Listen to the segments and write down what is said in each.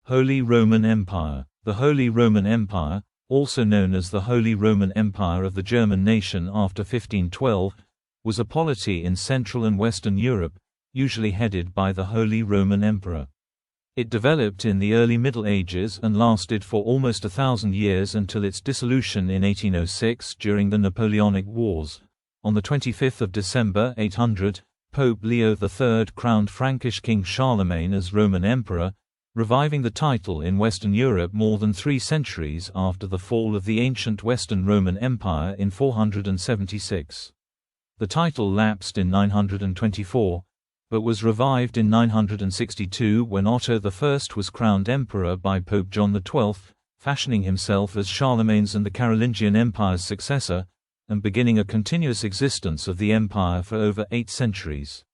Holy Roman Empire. The Holy Roman Empire, also known as the Holy Roman Empire of the German nation after 1512, was a polity in Central and Western Europe, usually headed by the Holy Roman Emperor. It developed in the early Middle Ages and lasted for almost 1,000 years until its dissolution in 1806 during the Napoleonic Wars. On 25 December 800, Pope Leo III crowned Frankish King Charlemagne as Roman Emperor, reviving the title in Western Europe more than 3 centuries after the fall of the ancient Western Roman Empire in 476. The title lapsed in 924, but was revived in 962 when Otto I was crowned emperor by Pope John XII, fashioning himself as Charlemagne's and the Carolingian Empire's successor, and beginning a continuous existence of the empire for over 8 centuries.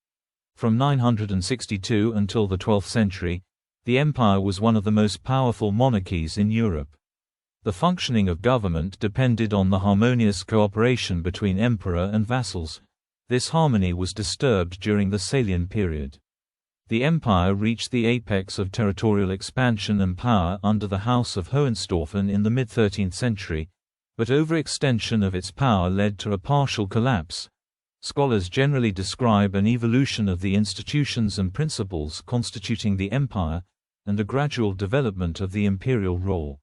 From 962 until the 12th century, the empire was one of the most powerful monarchies in Europe. The functioning of government depended on the harmonious cooperation between emperor and vassals. This harmony was disturbed during the Salian period. The empire reached the apex of territorial expansion and power under the House of Hohenstaufen in the mid-13th century, but overextension of its power led to a partial collapse. Scholars generally describe an evolution of the institutions and principles constituting the empire, and a gradual development of the imperial role.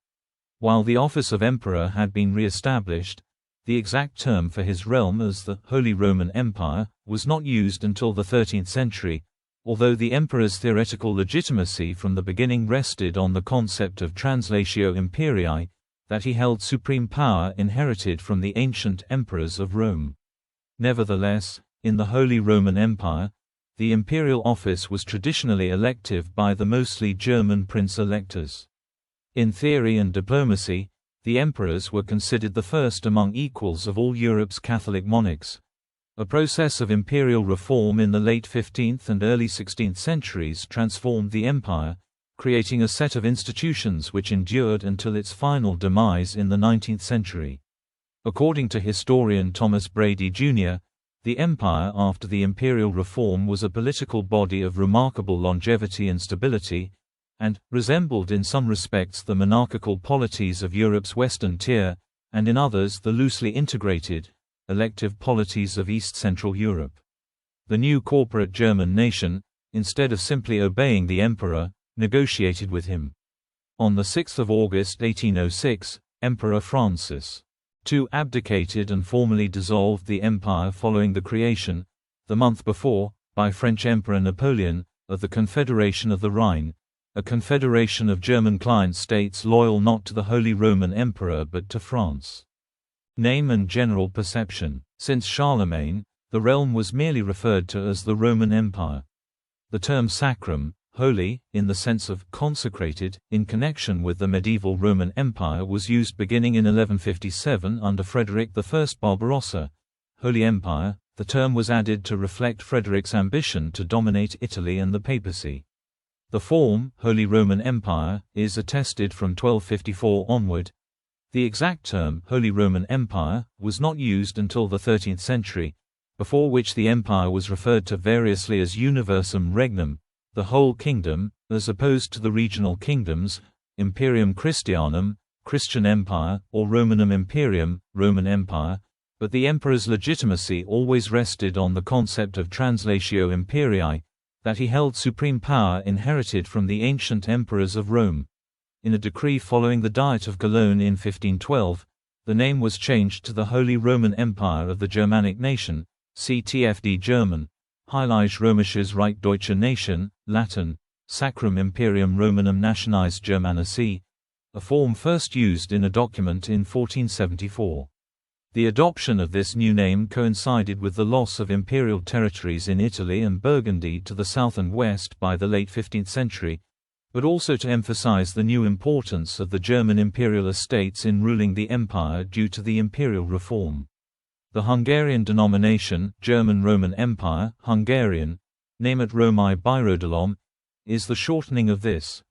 While the office of emperor had been re-established, the exact term for his realm as the Holy Roman Empire was not used until the 13th century, although the emperor's theoretical legitimacy from the beginning rested on the concept of translatio imperii, that he held supreme power inherited from the ancient emperors of Rome. Nevertheless, in the Holy Roman Empire, the imperial office was traditionally elective by the mostly German prince-electors. In theory and diplomacy, the emperors were considered the first among equals of all Europe's Catholic monarchs. A process of imperial reform in the late 15th and early 16th centuries transformed the empire, creating a set of institutions which endured until its final demise in the 19th century. According to historian Thomas Brady Jr., the empire after the imperial reform was a political body of remarkable longevity and stability, and resembled in some respects the monarchical polities of Europe's western tier, and in others the loosely integrated, elective polities of East-Central Europe. The new corporate German nation, instead of simply obeying the emperor, negotiated with him. On 6 August 1806, Emperor Francis II abdicated and formally dissolved the empire following the creation, the month before, by French Emperor Napoleon, of the Confederation of the Rhine, a confederation of German client states loyal not to the Holy Roman Emperor but to France. Name and general perception. Since Charlemagne, the realm was merely referred to as the Roman Empire. The term sacrum, holy, in the sense of consecrated, in connection with the medieval Roman Empire was used beginning in 1157 under Frederick I Barbarossa. Holy Empire, the term was added to reflect Frederick's ambition to dominate Italy and the papacy. The form, Holy Roman Empire, is attested from 1254 onward. The exact term, Holy Roman Empire, was not used until the 13th century, before which the empire was referred to variously as Universum Regnum, the whole kingdom, as opposed to the regional kingdoms, Imperium Christianum, Christian Empire, or Romanum Imperium, Roman Empire, but the emperor's legitimacy always rested on the concept of translatio imperii, that he held supreme power inherited from the ancient emperors of Rome. In a decree following the Diet of Cologne in 1512, the name was changed to the Holy Roman Empire of the Germanic Nation, CTFD German, Heilige Römisches Reich Deutsche Nation, Latin, Sacrum Imperium Romanum Nationis Germanici, a form first used in a document in 1474. The adoption of this new name coincided with the loss of imperial territories in Italy and Burgundy to the south and west by the late 15th century, but also to emphasize the new importance of the German imperial estates in ruling the empire due to the Imperial Reform. The Hungarian denomination, German Roman Empire, Hungarian, Német Római Birodalom, is the shortening of this.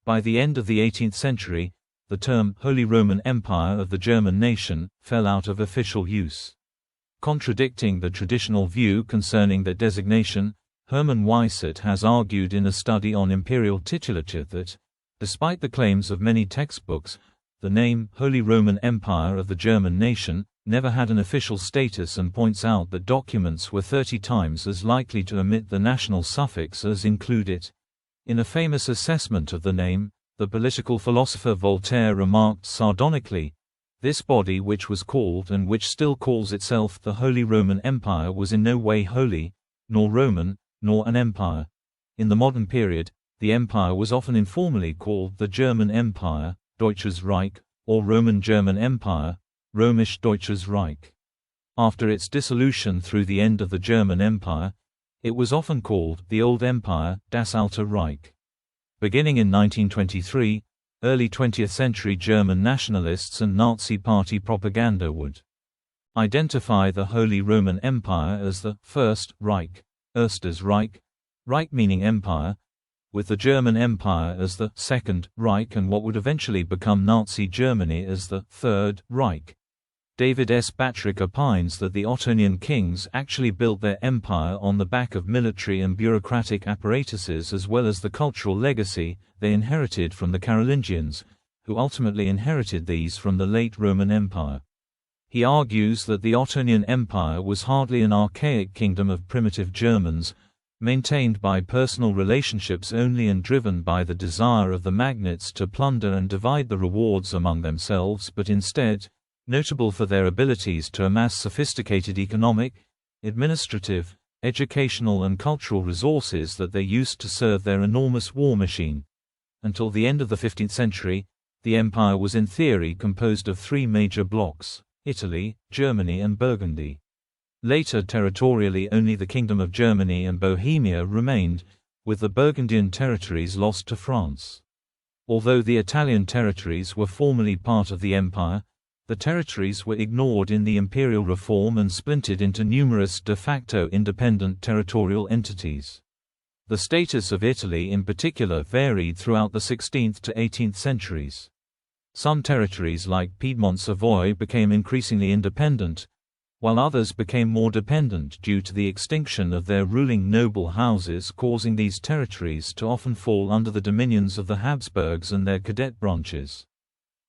By the end of the 18th century, the term Holy Roman Empire of the German nation fell out of official use. Contradicting the traditional view concerning that designation, Hermann Weissert has argued in a study on imperial titulature that Despite the claims of many textbooks, the name Holy Roman Empire of the German nation never had an official status, and points out that documents were 30 times as likely to omit the national suffix as include it. In a famous assessment of the name, the political philosopher Voltaire remarked sardonically, "This body which was called and which still calls itself the Holy Roman Empire was in no way holy, nor Roman, nor an empire." In the modern period, the empire was often informally called the German Empire, Deutsches Reich, or Roman German Empire, Römisch Deutsches Reich. After its dissolution through the end of the German Empire, it was often called the Old Empire, Das Alte Reich. Beginning in 1923, early 20th century German nationalists and Nazi party propaganda would identify the Holy Roman Empire as the First Reich, Erstes Reich, Reich meaning empire, with the German Empire as the Second Reich and what would eventually become Nazi Germany as the Third Reich. David S. Batrick opines that the Ottonian kings actually built their empire on the back of military and bureaucratic apparatuses as well as the cultural legacy they inherited from the Carolingians, who ultimately inherited these from the late Roman Empire. He argues that the Ottonian Empire was hardly an archaic kingdom of primitive Germans, maintained by personal relationships only and driven by the desire of the magnates to plunder and divide the rewards among themselves, but instead, notable for their abilities to amass sophisticated economic, administrative, educational and cultural resources that they used to serve their enormous war machine. Until the end of the 15th century, the empire was in theory composed of three major blocks: Italy, Germany and Burgundy. Later territorially only the Kingdom of Germany and Bohemia remained, with the Burgundian territories lost to France. Although the Italian territories were formerly part of the empire, the territories were ignored in the Imperial Reform and splintered into numerous de facto independent territorial entities. The status of Italy in particular varied throughout the 16th to 18th centuries. Some territories like Piedmont Savoy became increasingly independent, while others became more dependent due to the extinction of their ruling noble houses, causing these territories to often fall under the dominions of the Habsburgs and their cadet branches.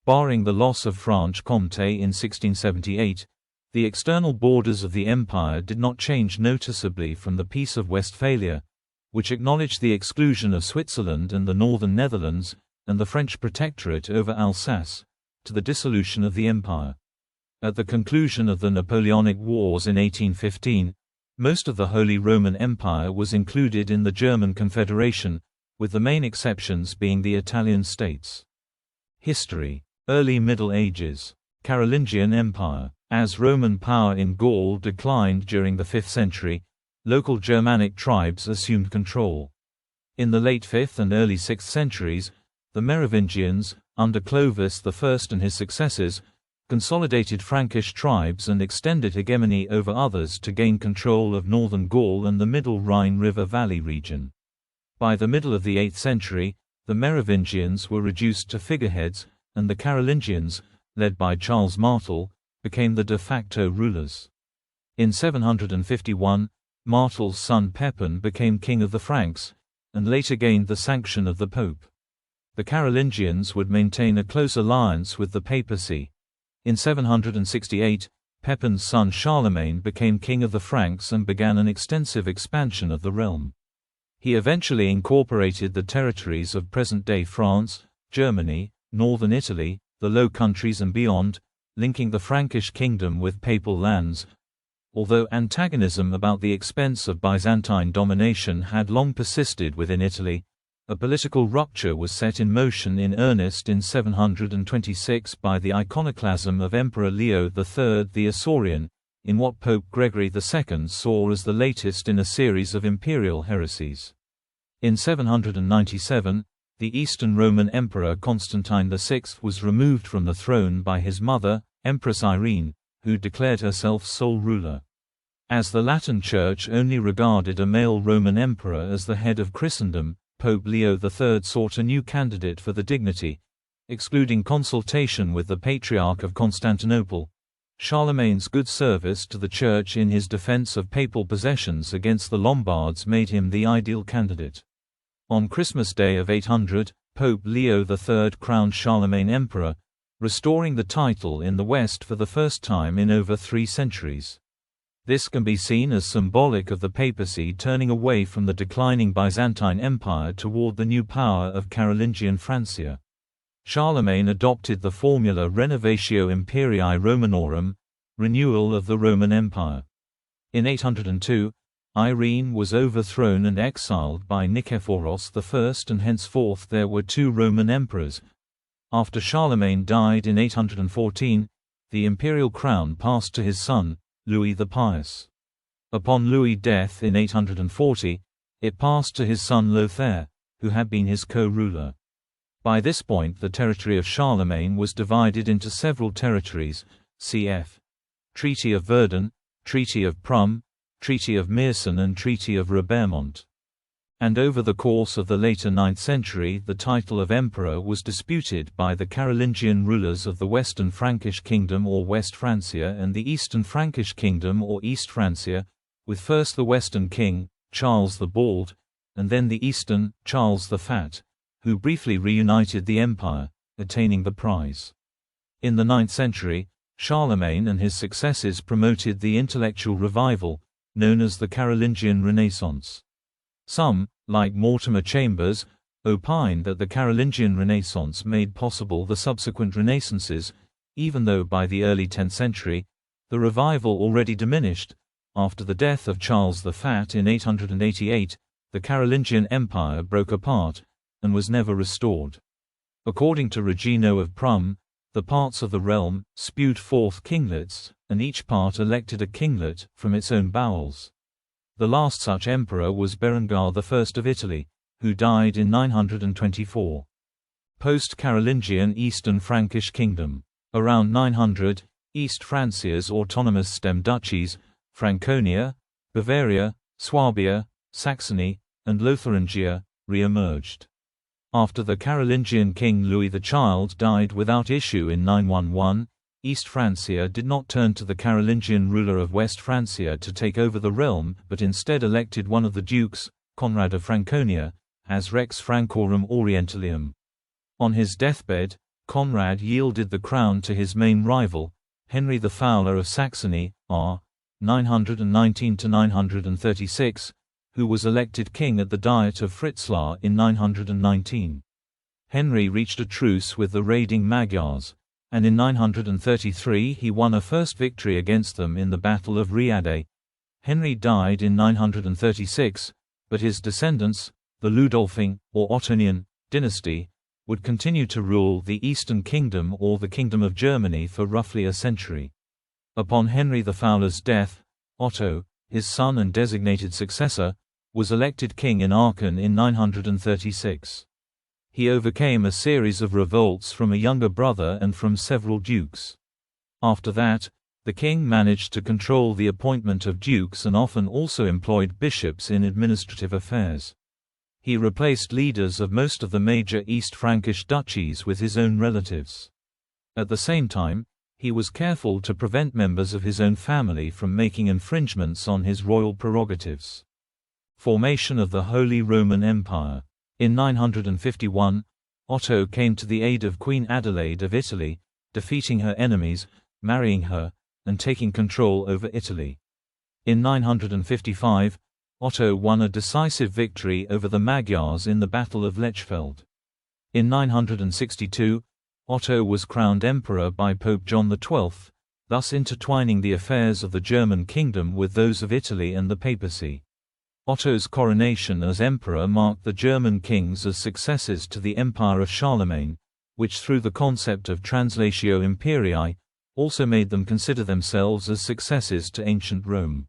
Barring the loss of Franche-Comté in 1678, the external borders of the empire did not change noticeably from the Peace of Westphalia, which acknowledged the exclusion of Switzerland and the northern Netherlands, and the French protectorate over Alsace, to the dissolution of the empire. At the conclusion of the Napoleonic Wars in 1815, most of the Holy Roman Empire was included in the German Confederation, with the main exceptions being the Italian states. History. Early Middle Ages. Carolingian Empire. As Roman power in Gaul declined during the 5th century, local Germanic tribes assumed control. In the late 5th and early 6th centuries, the Merovingians, under Clovis I and his successors, consolidated Frankish tribes and extended hegemony over others to gain control of northern Gaul and the middle Rhine River Valley region. By the middle of the 8th century, the Merovingians were reduced to figureheads, and the Carolingians, led by Charles Martel, became the de facto rulers. In 751, Martel's son Pepin became king of the Franks, and later gained the sanction of the Pope. The Carolingians would maintain a close alliance with the papacy. In 768, Pepin's son Charlemagne became king of the Franks and began an extensive expansion of the realm. He eventually incorporated the territories of present-day France, Germany, northern Italy, the Low Countries and beyond, linking the Frankish kingdom with papal lands. Although antagonism about the expense of Byzantine domination had long persisted within Italy, a political rupture was set in motion in earnest in 726 by the iconoclasm of Emperor Leo III the Isaurian, in what Pope Gregory II saw as the latest in a series of imperial heresies. In 797, the Eastern Roman Emperor Constantine VI was removed from the throne by his mother, Empress Irene, who declared herself sole ruler. As the Latin Church only regarded a male Roman emperor as the head of Christendom, Pope Leo III sought a new candidate for the dignity, excluding consultation with the Patriarch of Constantinople. Charlemagne's good service to the Church in his defense of papal possessions against the Lombards made him the ideal candidate. On Christmas Day of 800, Pope Leo III crowned Charlemagne emperor, restoring the title in the West for the first time in over 3 centuries. This can be seen as symbolic of the papacy turning away from the declining Byzantine Empire toward the new power of Carolingian Francia. Charlemagne adopted the formula Renovatio Imperii Romanorum, renewal of the Roman Empire. In 802, Irene was overthrown and exiled by Nikephoros I, and henceforth there were 2 Roman emperors. After Charlemagne died in 814, the imperial crown passed to his son, Louis the Pious. Upon Louis' death in 840, it passed to his son Lothair, who had been his co-ruler. By this point the territory of Charlemagne was divided into several territories, cf. Treaty of Verdun, Treaty of Prum, Treaty of Meersen and Treaty of Robermont. And over the course of the later 9th century the title of emperor was disputed by the Carolingian rulers of the Western Frankish Kingdom or West Francia and the Eastern Frankish Kingdom or East Francia, with first the Western king, Charles the Bald, and then the Eastern, Charles the Fat, who briefly reunited the empire, attaining the prize. In the 9th century, Charlemagne and his successors promoted the intellectual revival, known as the Carolingian Renaissance. Some, like Mortimer Chambers, opine that the Carolingian Renaissance made possible the subsequent Renaissances, even though by the early 10th century, the revival already diminished. After the death of Charles the Fat in 888, the Carolingian Empire broke apart, and was never restored. According to Regino of Prum, the parts of the realm spewed forth kinglets, and each part elected a kinglet from its own bowels. The last such emperor was Berengar I of Italy, who died in 924. Post-Carolingian Eastern Frankish Kingdom. Around 900, East Francia's autonomous stem duchies, Franconia, Bavaria, Swabia, Saxony, and Lotharingia, re-emerged. After the Carolingian king Louis the Child died without issue in 911, East Francia did not turn to the Carolingian ruler of West Francia to take over the realm but instead elected one of the dukes, Conrad of Franconia, as Rex Francorum Orientalium. On his deathbed, Conrad yielded the crown to his main rival, Henry the Fowler of Saxony, r. 919–936, who was elected king at the Diet of Fritzlar in 919. Henry reached a truce with the raiding Magyars, and in 933 he won a first victory against them in the Battle of Riade. Henry died in 936, but his descendants, the Ludolfing, or Ottonian, dynasty, would continue to rule the Eastern Kingdom or the Kingdom of Germany for roughly a century. Upon Henry the Fowler's death, Otto, his son and designated successor, was elected king in Aachen in 936. He overcame a series of revolts from a younger brother and from several dukes. After that, the king managed to control the appointment of dukes and often also employed bishops in administrative affairs. He replaced leaders of most of the major East Frankish duchies with his own relatives. At the same time, he was careful to prevent members of his own family from making infringements on his royal prerogatives. Formation of the Holy Roman Empire. In 951, Otto came to the aid of Queen Adelaide of Italy, defeating her enemies, marrying her, and taking control over Italy. In 955, Otto won a decisive victory over the Magyars in the Battle of Lechfeld. In 962, Otto was crowned emperor by Pope John XII, thus intertwining the affairs of the German kingdom with those of Italy and the papacy. Otto's coronation as emperor marked the German kings as successors to the Empire of Charlemagne, which through the concept of translatio imperii, also made them consider themselves as successors to ancient Rome.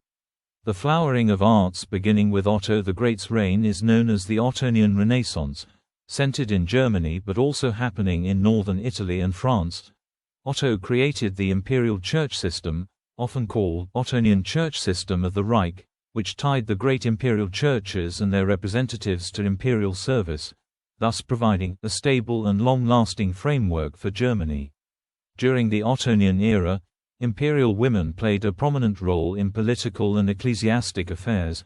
The flowering of arts beginning with Otto the Great's reign is known as the Ottonian Renaissance, centered in Germany but also happening in northern Italy and France. Otto created the imperial church system, often called Ottonian church system of the Reich, which tied the great imperial churches and their representatives to imperial service, thus providing a stable and long-lasting framework for Germany. During the Ottonian era, imperial women played a prominent role in political and ecclesiastic affairs,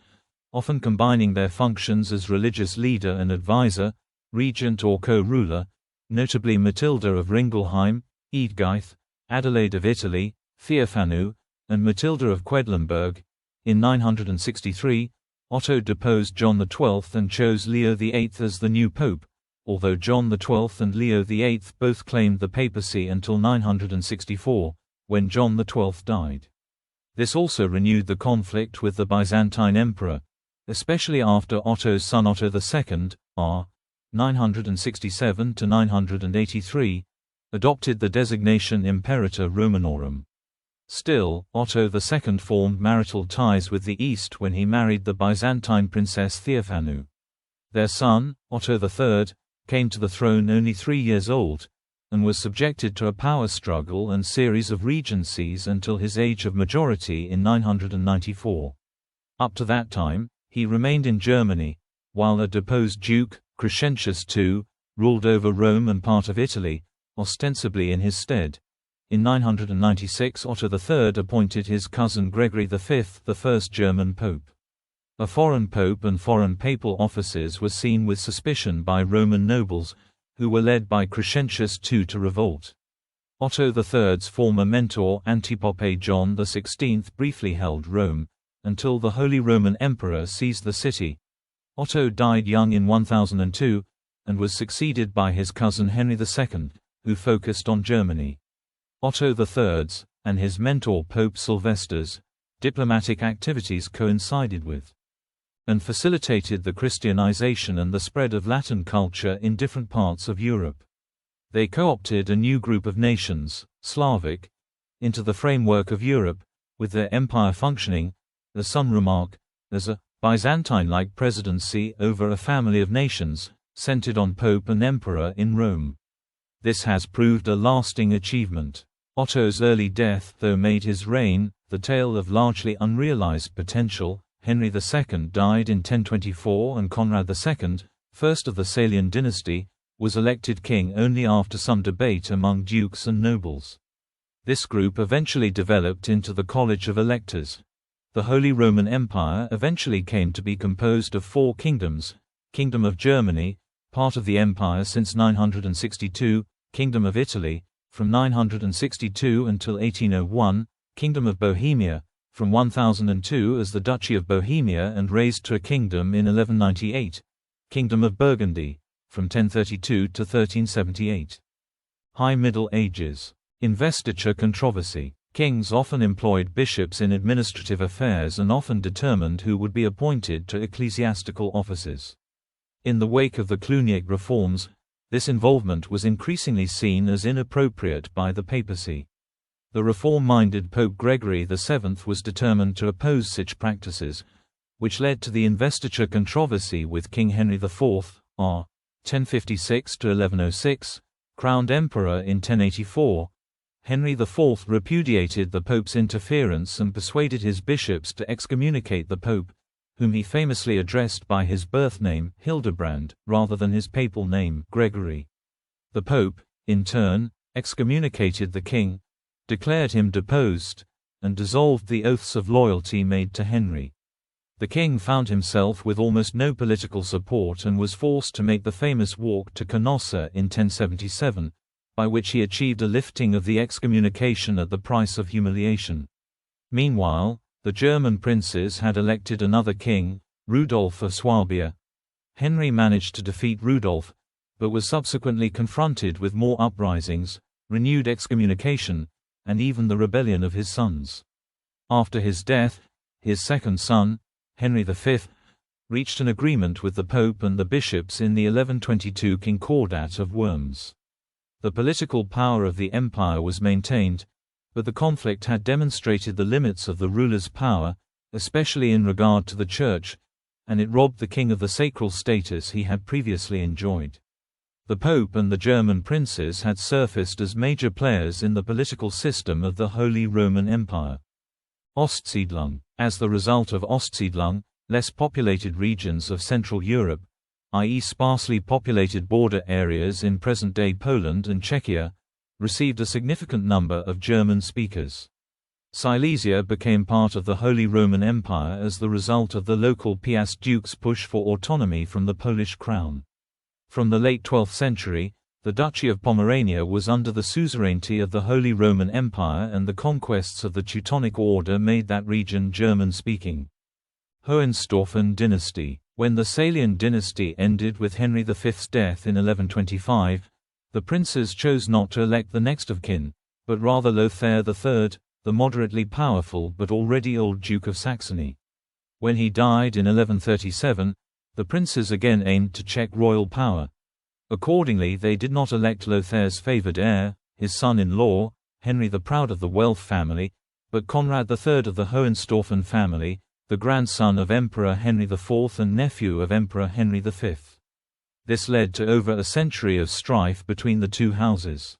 often combining their functions as religious leader and advisor, regent or co-ruler, notably Matilda of Ringelheim, Eadgyth, Adelaide of Italy, Theophanu, and Matilda of Quedlinburg. In 963, Otto deposed John XII and chose Leo VIII as the new pope, although John XII and Leo VIII both claimed the papacy until 964, when John XII died. This also renewed the conflict with the Byzantine emperor, especially after Otto's son Otto II, r. 967–983, adopted the designation Imperator Romanorum. Still, Otto II formed marital ties with the East when he married the Byzantine princess Theophanu. Their son, Otto III, came to the throne only 3 years old, and was subjected to a power struggle and series of regencies until his age of majority in 994. Up to that time, he remained in Germany, while a deposed duke, Crescentius II, ruled over Rome and part of Italy, ostensibly in his stead. In 996 Otto III appointed his cousin Gregory V the first German pope. A foreign pope and foreign papal offices were seen with suspicion by Roman nobles, who were led by Crescentius II to revolt. Otto III's former mentor Antipope John XVI briefly held Rome, until the Holy Roman Emperor seized the city. Otto died young in 1002, and was succeeded by his cousin Henry II, who focused on Germany. Otto III's, and his mentor Pope Sylvester's, diplomatic activities coincided with and facilitated the Christianization and the spread of Latin culture in different parts of Europe. They co-opted a new group of nations, Slavic, into the framework of Europe, with their empire functioning, as some remark, as a Byzantine-like presidency over a family of nations, centered on Pope and Emperor in Rome. This has proved a lasting achievement. Otto's early death, though, made his reign the tale of largely unrealized potential. Henry II died in 1024 and Conrad II, first of the Salian dynasty, was elected king only after some debate among dukes and nobles. This group eventually developed into the College of Electors. The Holy Roman Empire eventually came to be composed of 4 kingdoms: Kingdom of Germany, part of the empire since 962, Kingdom of Italy, from 962 until 1801, Kingdom of Bohemia, from 1002 as the Duchy of Bohemia and raised to a kingdom in 1198, Kingdom of Burgundy, from 1032 to 1378. High Middle Ages. Investiture controversy. Kings often employed bishops in administrative affairs and often determined who would be appointed to ecclesiastical offices. In the wake of the Cluniac reforms, this involvement was increasingly seen as inappropriate by the papacy. The reform-minded Pope Gregory VII was determined to oppose such practices, which led to the investiture controversy with King Henry IV, r. 1056–1106, crowned emperor in 1084. Henry IV repudiated the Pope's interference and persuaded his bishops to excommunicate the Pope, whom he famously addressed by his birth name, Hildebrand, rather than his papal name, Gregory. The Pope, in turn, excommunicated the king, declared him deposed, and dissolved the oaths of loyalty made to Henry. The king found himself with almost no political support and was forced to make the famous walk to Canossa in 1077, by which he achieved a lifting of the excommunication at the price of humiliation. Meanwhile, the German princes had elected another king, Rudolf of Swabia. Henry managed to defeat Rudolf, but was subsequently confronted with more uprisings, renewed excommunication, and even the rebellion of his sons. After his death, his second son, Henry V, reached an agreement with the Pope and the bishops in the 1122 Concordat of Worms. The political power of the empire was maintained, but the conflict had demonstrated the limits of the ruler's power, especially in regard to the Church, and it robbed the king of the sacral status he had previously enjoyed. The Pope and the German princes had surfaced as major players in the political system of the Holy Roman Empire. Ostsiedlung. As the result of Ostsiedlung, less populated regions of Central Europe, i.e. sparsely populated border areas in present-day Poland and Czechia, received a significant number of German speakers. Silesia became part of the Holy Roman Empire as the result of the local Piast dukes' push for autonomy from the Polish crown. From the late 12th century, the Duchy of Pomerania was under the suzerainty of the Holy Roman Empire, and the conquests of the Teutonic Order made that region German-speaking. Hohenstaufen dynasty. When the Salian dynasty ended with Henry V's death in 1125, the princes chose not to elect the next of kin, but rather Lothair III, the moderately powerful but already old Duke of Saxony. When he died in 1137, the princes again aimed to check royal power. Accordingly, they did not elect Lothair's favored heir, his son-in-law, Henry the Proud of the Welf family, but Conrad III of the Hohenstaufen family, the grandson of Emperor Henry IV and nephew of Emperor Henry V. This led to over a century of strife between the two houses.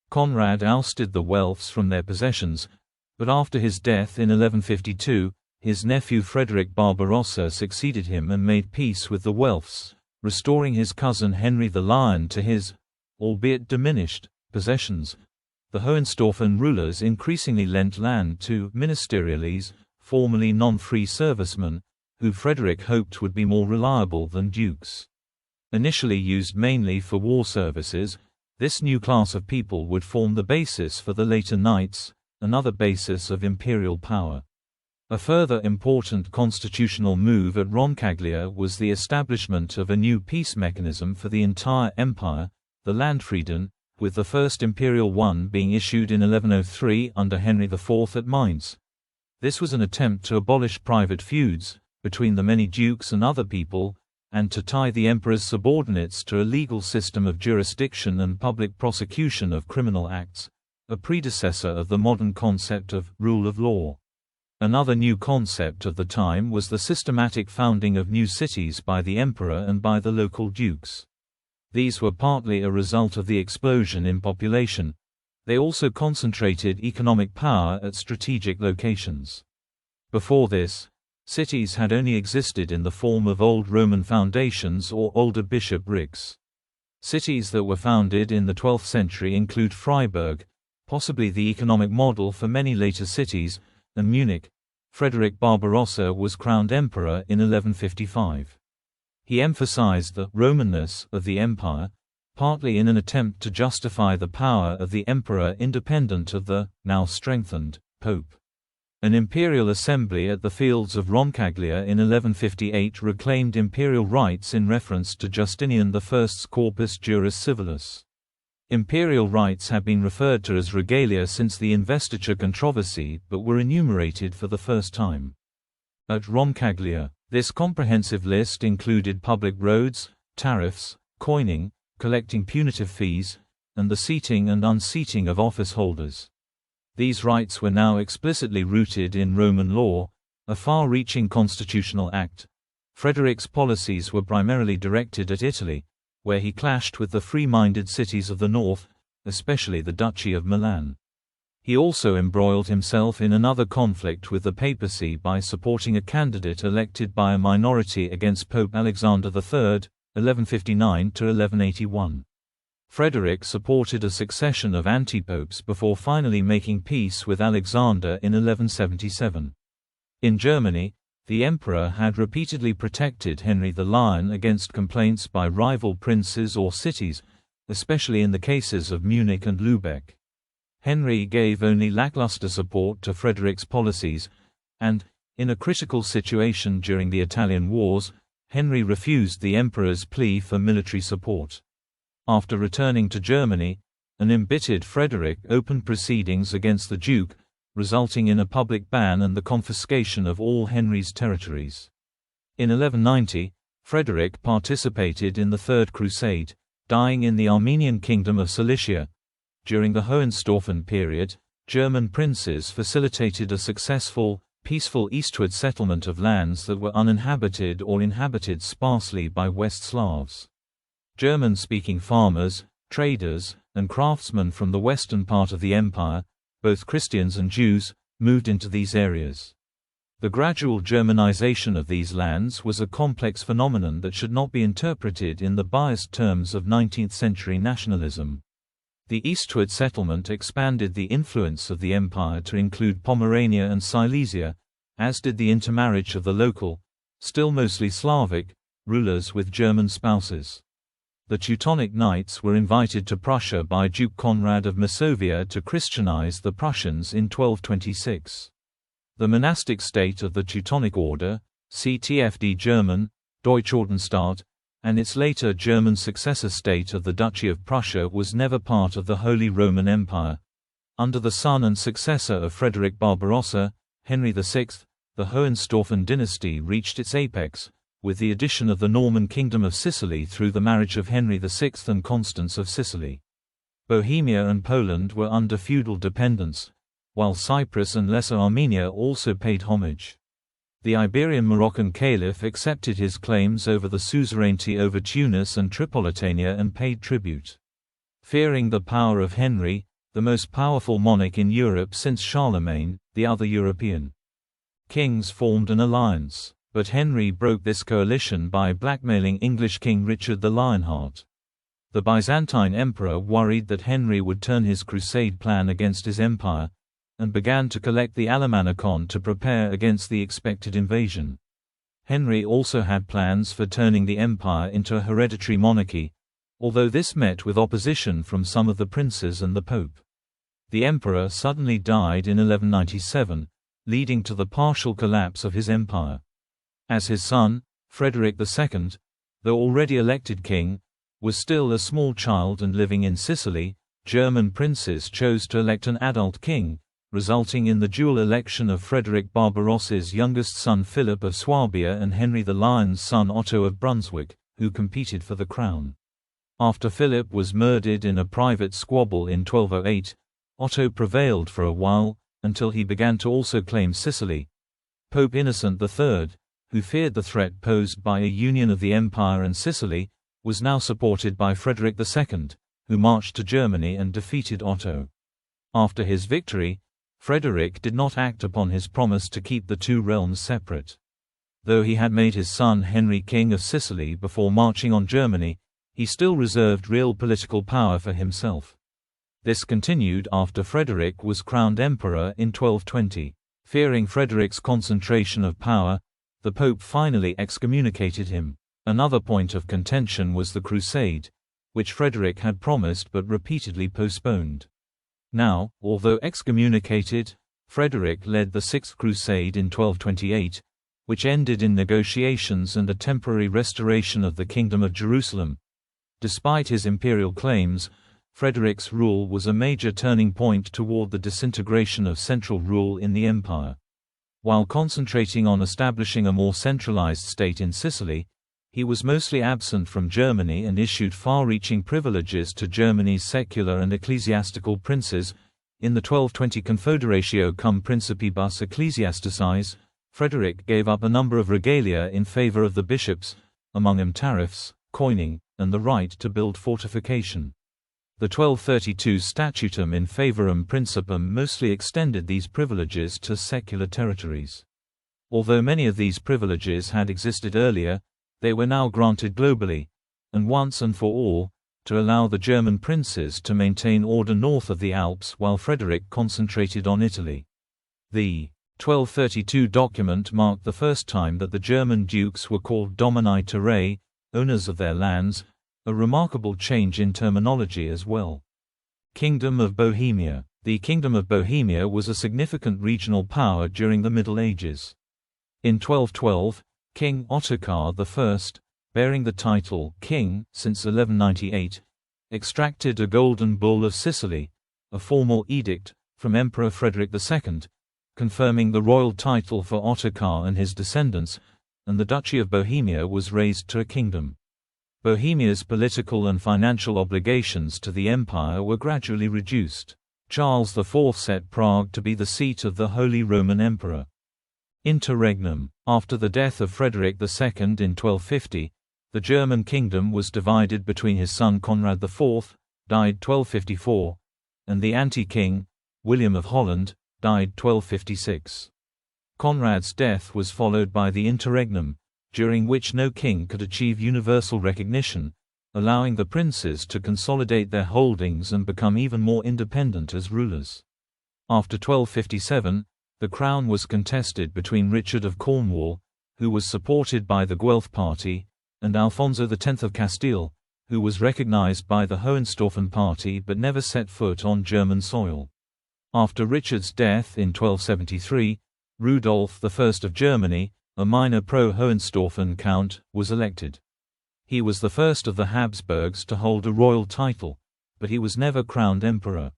Conrad ousted the Welfs from their possessions, but after his death in 1152, his nephew Frederick Barbarossa succeeded him and made peace with the Welfs, restoring his cousin Henry the Lion to his, albeit diminished, possessions. The Hohenstaufen rulers increasingly lent land to ministeriales, formerly non-free servicemen, who Frederick hoped would be more reliable than dukes. Initially used mainly for war services, this new class of people would form the basis for the later knights, another basis of imperial power. A further important constitutional move at Roncaglia was the establishment of a new peace mechanism for the entire empire, the Landfrieden, with the first imperial one being issued in 1103 under Henry IV at Mainz. This was an attempt to abolish private feuds between the many dukes and other people, and to tie the emperor's subordinates to a legal system of jurisdiction and public prosecution of criminal acts, a predecessor of the modern concept of rule of law. Another new concept of the time was the systematic founding of new cities by the emperor and by the local dukes. These were partly a result of the explosion in population. They also concentrated economic power at strategic locations. Before this, cities had only existed in the form of old Roman foundations or older bishoprics. Cities that were founded in the 12th century include Freiburg, possibly the economic model for many later cities, and Munich. Frederick Barbarossa was crowned emperor in 1155. He emphasized the Romanness of the empire, partly in an attempt to justify the power of the emperor independent of the, now strengthened, pope. An imperial assembly at the fields of Roncaglia in 1158 reclaimed imperial rights in reference to Justinian I's Corpus Juris Civilis. Imperial rights have been referred to as regalia since the investiture controversy, but were enumerated for the first time at Roncaglia. This comprehensive list included public roads, tariffs, coining, collecting punitive fees, and the seating and unseating of office holders. These rights were now explicitly rooted in Roman law, a far-reaching constitutional act. Frederick's policies were primarily directed at Italy, where he clashed with the free-minded cities of the north, especially the Duchy of Milan. He also embroiled himself in another conflict with the papacy by supporting a candidate elected by a minority against Pope Alexander III, 1159 to 1181. Frederick supported a succession of antipopes before finally making peace with Alexander in 1177. In Germany, the emperor had repeatedly protected Henry the Lion against complaints by rival princes or cities, especially in the cases of Munich and Lübeck. Henry gave only lackluster support to Frederick's policies, and, in a critical situation during the Italian Wars, Henry refused the emperor's plea for military support. After returning to Germany, an embittered Frederick opened proceedings against the Duke, resulting in a public ban and the confiscation of all Henry's territories. In 1190, Frederick participated in the Third Crusade, dying in the Armenian Kingdom of Cilicia. During the Hohenstaufen period, German princes facilitated a successful, peaceful eastward settlement of lands that were uninhabited or inhabited sparsely by West Slavs. German-speaking farmers, traders, and craftsmen from the western part of the empire, both Christians and Jews, moved into these areas. The gradual Germanization of these lands was a complex phenomenon that should not be interpreted in the biased terms of 19th-century nationalism. The eastward settlement expanded the influence of the empire to include Pomerania and Silesia, as did the intermarriage of the local, still mostly Slavic, rulers with German spouses. The Teutonic Knights were invited to Prussia by Duke Conrad of Masovia to Christianize the Prussians in 1226. The monastic state of the Teutonic Order, CTFD German, Deutschordenstaat, and its later German successor state of the Duchy of Prussia was never part of the Holy Roman Empire. Under the son and successor of Frederick Barbarossa, Henry VI, the Hohenstaufen dynasty reached its apex, with the addition of the Norman Kingdom of Sicily through the marriage of Henry VI and Constance of Sicily. Bohemia and Poland were under feudal dependence, while Cyprus and Lesser Armenia also paid homage. The Iberian Moroccan Caliph accepted his claims over the suzerainty over Tunis and Tripolitania and paid tribute. Fearing the power of Henry, the most powerful monarch in Europe since Charlemagne, the other European kings formed an alliance. But Henry broke this coalition by blackmailing English King Richard the Lionheart. The Byzantine emperor worried that Henry would turn his crusade plan against his empire, and began to collect the Alemannicon to prepare against the expected invasion. Henry also had plans for turning the empire into a hereditary monarchy, although this met with opposition from some of the princes and the Pope. The emperor suddenly died in 1197, leading to the partial collapse of his empire. As his son, Frederick II, though already elected king, was still a small child and living in Sicily, German princes chose to elect an adult king, resulting in the dual election of Frederick Barbarossa's youngest son Philip of Swabia and Henry the Lion's son Otto of Brunswick, who competed for the crown. After Philip was murdered in a private squabble in 1208, Otto prevailed for a while, until he began to also claim Sicily. Pope Innocent III, who feared the threat posed by a union of the Empire and Sicily, was now supported by Frederick II, who marched to Germany and defeated Otto. After his victory, Frederick did not act upon his promise to keep the two realms separate. Though he had made his son Henry King of Sicily before marching on Germany, he still reserved real political power for himself. This continued after Frederick was crowned emperor in 1220. Fearing Frederick's concentration of power, the Pope finally excommunicated him. Another point of contention was the crusade, which Frederick had promised but repeatedly postponed. Now, although excommunicated, Frederick led the Sixth Crusade in 1228, which ended in negotiations and a temporary restoration of the Kingdom of Jerusalem. Despite his imperial claims, Frederick's rule was a major turning point toward the disintegration of central rule in the empire. While concentrating on establishing a more centralized state in Sicily, he was mostly absent from Germany and issued far-reaching privileges to Germany's secular and ecclesiastical princes. In the 1220 Confederatio cum Principibus Ecclesiasticis, Frederick gave up a number of regalia in favor of the bishops, among them tariffs, coining, and the right to build fortification. The 1232 Statutum in Favorum Principum mostly extended these privileges to secular territories. Although many of these privileges had existed earlier, they were now granted globally, and once and for all, to allow the German princes to maintain order north of the Alps while Frederick concentrated on Italy. The 1232 document marked the first time that the German dukes were called domini terrae, owners of their lands, a remarkable change in terminology as well. Kingdom of Bohemia. The Kingdom of Bohemia was a significant regional power during the Middle Ages. In 1212, King Ottokar I, bearing the title king since 1198, extracted a golden bull of Sicily, a formal edict, from Emperor Frederick II, confirming the royal title for Ottokar and his descendants, and the Duchy of Bohemia was raised to a kingdom. Bohemia's political and financial obligations to the empire were gradually reduced. Charles IV set Prague to be the seat of the Holy Roman Emperor. Interregnum. After the death of Frederick II in 1250, the German kingdom was divided between his son Conrad IV, died 1254, and the anti-king, William of Holland, died 1256. Conrad's death was followed by the Interregnum, during which no king could achieve universal recognition, allowing the princes to consolidate their holdings and become even more independent as rulers. After 1257, the crown was contested between Richard of Cornwall, who was supported by the Guelph party, and Alfonso X of Castile, who was recognized by the Hohenstaufen party but never set foot on German soil. After Richard's death in 1273, Rudolf I of Germany, a minor pro-Hohenstaufen count, was elected. He was the first of the Habsburgs to hold a royal title, but he was never crowned emperor.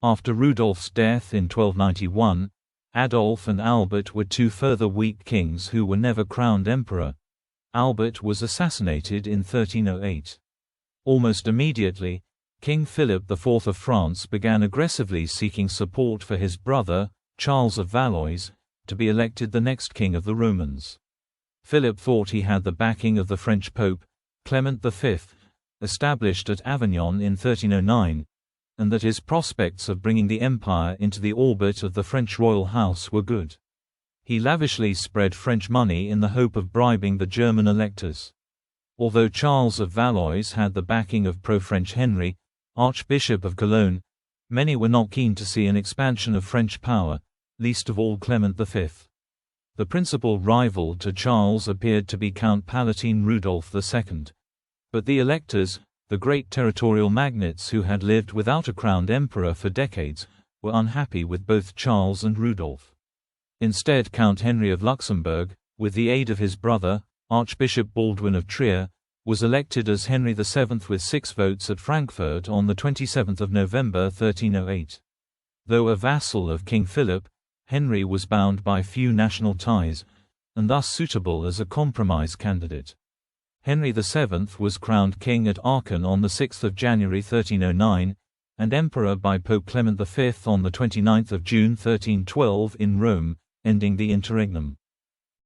After Rudolf's death in 1291, Adolf and Albert were two further weak kings who were never crowned emperor. Albert was assassinated in 1308. Almost immediately, King Philip IV of France began aggressively seeking support for his brother, Charles of Valois, to be elected the next king of the Romans. Philip thought he had the backing of the French Pope, Clement V, established at Avignon in 1309, and that his prospects of bringing the empire into the orbit of the French royal house were good. He lavishly spread French money in the hope of bribing the German electors. Although Charles of Valois had the backing of pro-French Henry, Archbishop of Cologne, many were not keen to see an expansion of French power, least of all Clement V. The principal rival to Charles appeared to be Count Palatine Rudolf II. But the electors, the great territorial magnates who had lived without a crowned emperor for decades, were unhappy with both Charles and Rudolf. Instead, Count Henry of Luxembourg, with the aid of his brother, Archbishop Baldwin of Trier, was elected as Henry VII with 6 votes at Frankfurt on 27 November 1308. Though a vassal of King Philip, Henry was bound by few national ties, and thus suitable as a compromise candidate. Henry VII was crowned king at Aachen on 6 January 1309, and emperor by Pope Clement V on 29 June 1312 in Rome, ending the Interregnum.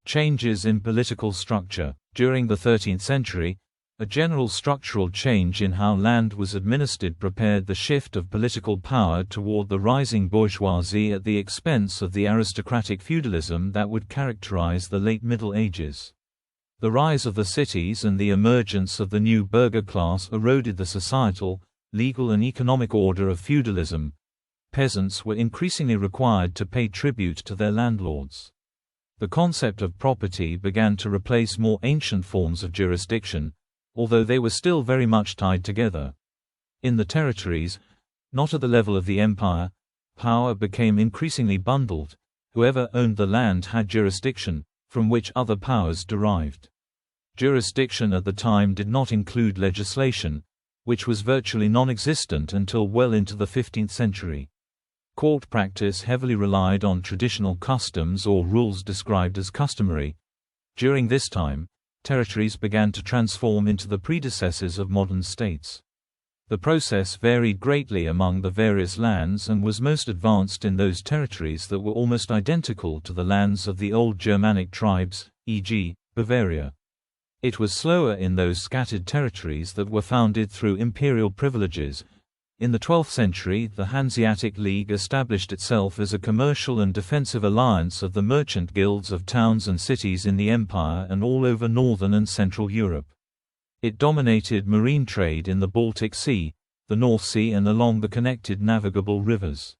Changes in political structure. During the 13th century, a general structural change in how land was administered prepared the shift of political power toward the rising bourgeoisie at the expense of the aristocratic feudalism that would characterize the late Middle Ages. The rise of the cities and the emergence of the new burgher class eroded the societal, legal and economic order of feudalism. Peasants were increasingly required to pay tribute to their landlords. The concept of property began to replace more ancient forms of jurisdiction, although they were still very much tied together. In the territories, not at the level of the empire, power became increasingly bundled. Whoever owned the land had jurisdiction, from which other powers derived. Jurisdiction at the time did not include legislation, which was virtually non-existent until well into the 15th century. Court practice heavily relied on traditional customs or rules described as customary. During this time, territories began to transform into the predecessors of modern states. The process varied greatly among the various lands and was most advanced in those territories that were almost identical to the lands of the old Germanic tribes, e.g., Bavaria. It was slower in those scattered territories that were founded through imperial privileges. In the 12th century, the Hanseatic League established itself as a commercial and defensive alliance of the merchant guilds of towns and cities in the empire and all over northern and central Europe. It dominated marine trade in the Baltic Sea, the North Sea and along the connected navigable rivers.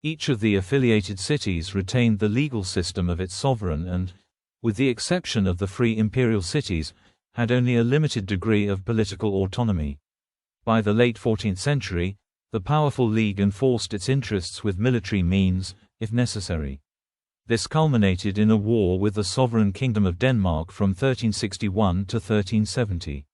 Each of the affiliated cities retained the legal system of its sovereign and, with the exception of the free imperial cities, had only a limited degree of political autonomy. By the late 14th century, the powerful League enforced its interests with military means, if necessary. This culminated in a war with the sovereign Kingdom of Denmark from 1361 to 1370.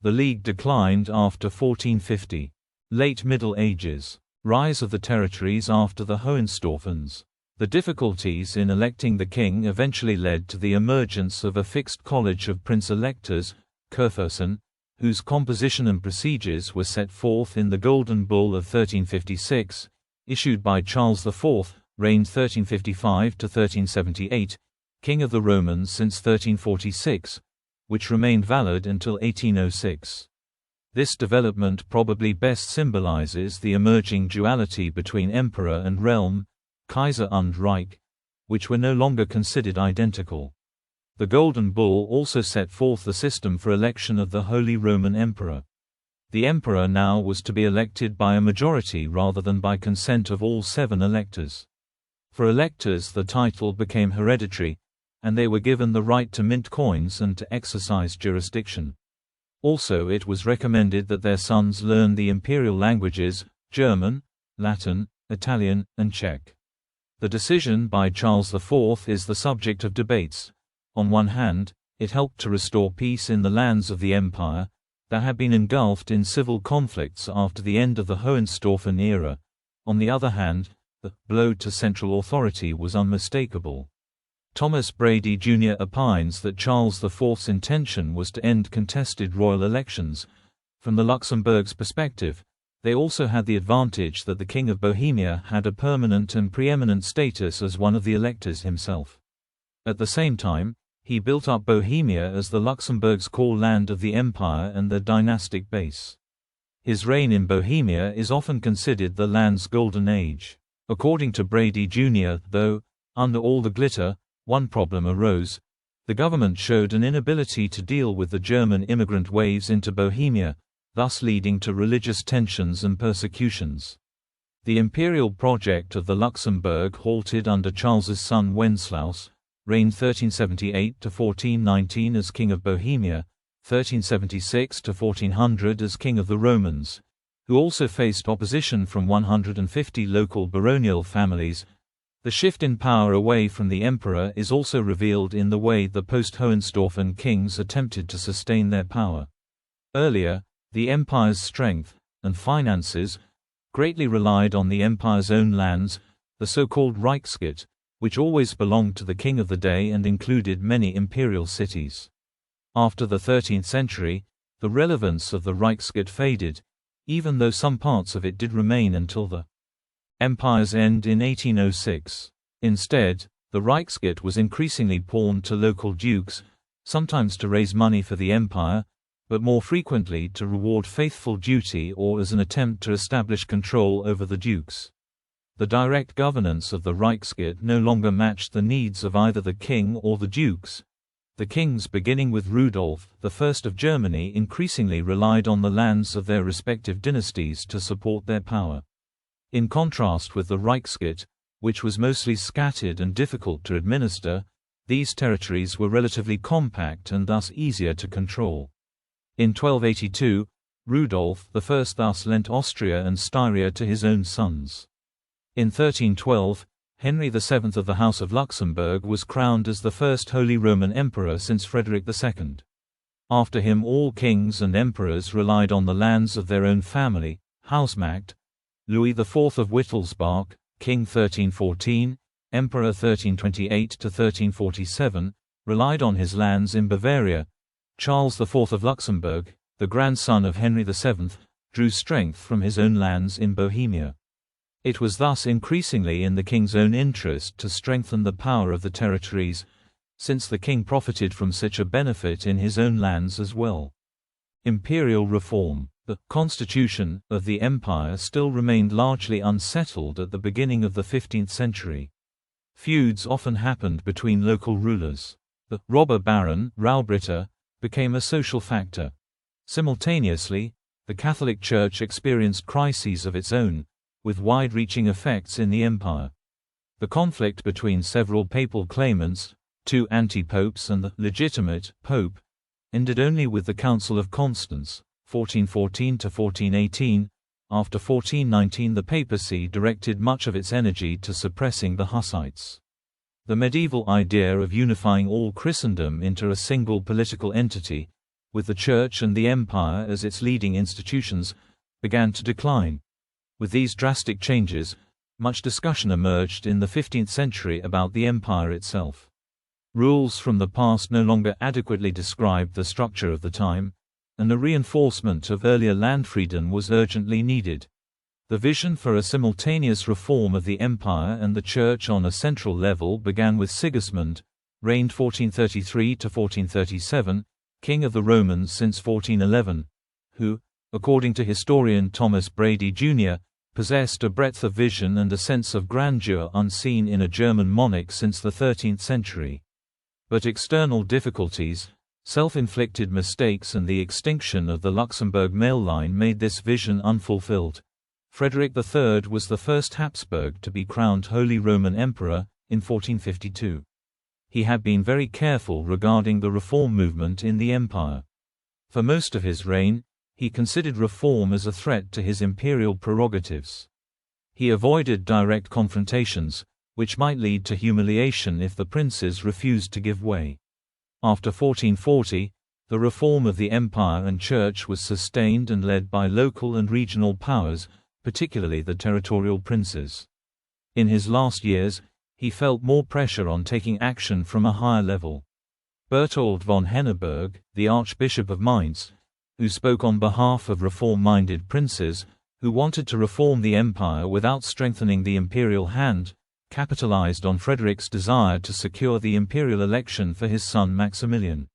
The League declined after 1450. Late Middle Ages. Rise of the territories after the Hohenstaufens. The difficulties in electing the king eventually led to the emergence of a fixed college of prince-electors, Kurfürsten, whose composition and procedures were set forth in the Golden Bull of 1356, issued by Charles IV, reigned 1355 to 1378, King of the Romans since 1346, which remained valid until 1806. This development probably best symbolizes the emerging duality between emperor and realm, Kaiser und Reich, which were no longer considered identical. The Golden Bull also set forth the system for election of the Holy Roman Emperor. The emperor now was to be elected by a majority rather than by consent of all 7 electors. For electors the title became hereditary, and they were given the right to mint coins and to exercise jurisdiction. Also, it was recommended that their sons learn the imperial languages, German, Latin, Italian, and Czech. The decision by Charles IV is the subject of debates. On one hand, it helped to restore peace in the lands of the empire that had been engulfed in civil conflicts after the end of the Hohenstaufen era. On the other hand, the blow to central authority was unmistakable. Thomas Brady Jr. opines that Charles IV's intention was to end contested royal elections. From the Luxembourg's perspective, they also had the advantage that the King of Bohemia had a permanent and preeminent status as one of the electors himself. At the same time, he built up Bohemia as the Luxembourg's core land of the empire and their dynastic base. His reign in Bohemia is often considered the land's golden age. According to Brady Jr., though, under all the glitter, one problem arose. The government showed an inability to deal with the German immigrant waves into Bohemia, thus leading to religious tensions and persecutions. The imperial project of the Luxembourg halted under Charles's son Wenceslaus, reigned 1378–1419 as King of Bohemia, 1376–1400 as King of the Romans, who also faced opposition from 150 local baronial families. The shift in power away from the emperor is also revealed in the way the post-Hohenstaufen kings attempted to sustain their power. Earlier, the empire's strength and finances greatly relied on the empire's own lands, the so-called Reichstag, which always belonged to the king of the day and included many imperial cities. After the 13th century, the relevance of the Reichstag faded, even though some parts of it did remain until the empire's end in 1806. Instead, the Reichstag was increasingly pawned to local dukes, sometimes to raise money for the empire, but more frequently to reward faithful duty or as an attempt to establish control over the dukes. The direct governance of the Reichstag no longer matched the needs of either the king or the dukes. The kings, beginning with Rudolf I of Germany, increasingly relied on the lands of their respective dynasties to support their power. In contrast with the Reichstag, which was mostly scattered and difficult to administer, these territories were relatively compact and thus easier to control. In 1282, Rudolf I thus lent Austria and Styria to his own sons. In 1312, Henry VII of the House of Luxembourg was crowned as the first Holy Roman Emperor since Frederick II. After him, all kings and emperors relied on the lands of their own family. Hausmacht. Louis IV of Wittelsbach, King 1314, Emperor 1328–1347, relied on his lands in Bavaria. Charles IV of Luxembourg, the grandson of Henry VII, drew strength from his own lands in Bohemia. It was thus increasingly in the king's own interest to strengthen the power of the territories, since the king profited from such a benefit in his own lands as well. Imperial Reform. The constitution of the empire still remained largely unsettled at the beginning of the 15th century. Feuds often happened between local rulers. The robber baron, Raubritter, became a social factor. Simultaneously, the Catholic Church experienced crises of its own, with wide-reaching effects in the empire. The conflict between several papal claimants, two anti-popes and the legitimate pope, ended only with the Council of Constance, 1414–1418. After 1419, the papacy directed much of its energy to suppressing the Hussites. The medieval idea of unifying all Christendom into a single political entity, with the Church and the Empire as its leading institutions, began to decline. With these drastic changes, much discussion emerged in the 15th century about the empire itself. Rules from the past no longer adequately described the structure of the time, and a reinforcement of earlier landfrieden was urgently needed. The vision for a simultaneous reform of the empire and the Church on a central level began with Sigismund, reigned 1433–1437, King of the Romans since 1411, who, according to historian Thomas Brady Jr., possessed a breadth of vision and a sense of grandeur unseen in a German monarch since the 13th century. But external difficulties, self-inflicted mistakes and the extinction of the Luxembourg male line made this vision unfulfilled. Frederick III was the first Habsburg to be crowned Holy Roman Emperor, in 1452. He had been very careful regarding the reform movement in the empire. For most of his reign, he considered reform as a threat to his imperial prerogatives. He avoided direct confrontations, which might lead to humiliation if the princes refused to give way. After 1440, the reform of the empire and church was sustained and led by local and regional powers, particularly the territorial princes. In his last years, he felt more pressure on taking action from a higher level. Berthold von Henneberg, the Archbishop of Mainz, who spoke on behalf of reform-minded princes, who wanted to reform the empire without strengthening the imperial hand, capitalized on Frederick's desire to secure the imperial election for his son Maximilian.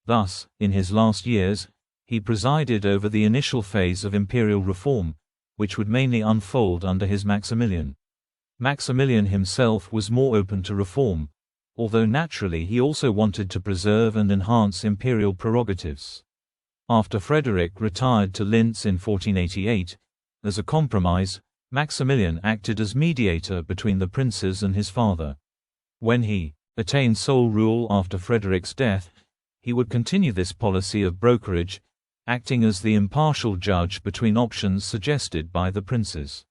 Thus, in his last years, he presided over the initial phase of imperial reform, which would mainly unfold under his Maximilian. Maximilian himself was more open to reform, although naturally he also wanted to preserve and enhance imperial prerogatives. After Frederick retired to Linz in 1488, as a compromise, Maximilian acted as mediator between the princes and his father. When he attained sole rule after Frederick's death, he would continue this policy of brokerage, acting as the impartial judge between options suggested by the princes.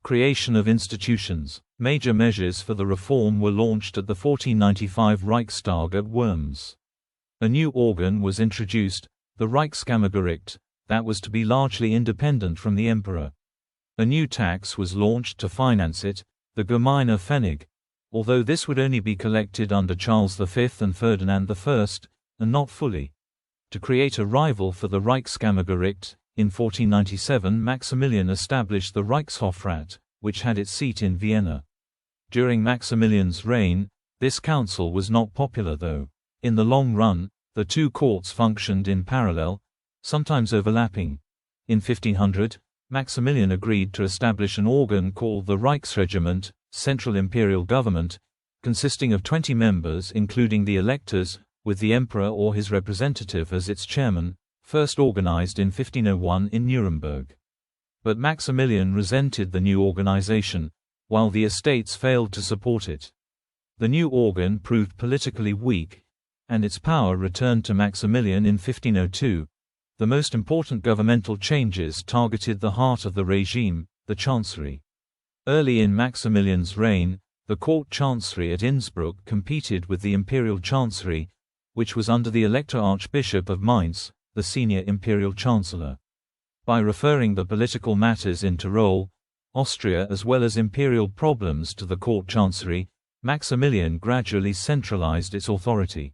Creation of institutions. Major measures for the reform were launched at the 1495 Reichstag at Worms. A new organ was introduced, the Reichskammergericht, that was to be largely independent from the emperor. A new tax was launched to finance it, the Gemeine Pfennig, although this would only be collected under Charles V and Ferdinand I, and not fully. To create a rival for the Reichskammergericht, in 1497 Maximilian established the Reichshofrat, which had its seat in Vienna. During Maximilian's reign, this council was not popular though. In the long run, the two courts functioned in parallel, sometimes overlapping. In 1500, Maximilian agreed to establish an organ called the Reichsregiment, central imperial government, consisting of 20 members including the electors, with the emperor or his representative as its chairman, first organized in 1501 in Nuremberg. But Maximilian resented the new organization, while the estates failed to support it. The new organ proved politically weak, and its power returned to Maximilian in 1502. The most important governmental changes targeted the heart of the regime, the chancery. Early in Maximilian's reign, the court chancery at Innsbruck competed with the imperial chancery, which was under the Elector Archbishop of Mainz, the senior imperial chancellor. By referring the political matters in Tyrol, Austria as well as imperial problems to the court chancery, Maximilian gradually centralized its authority.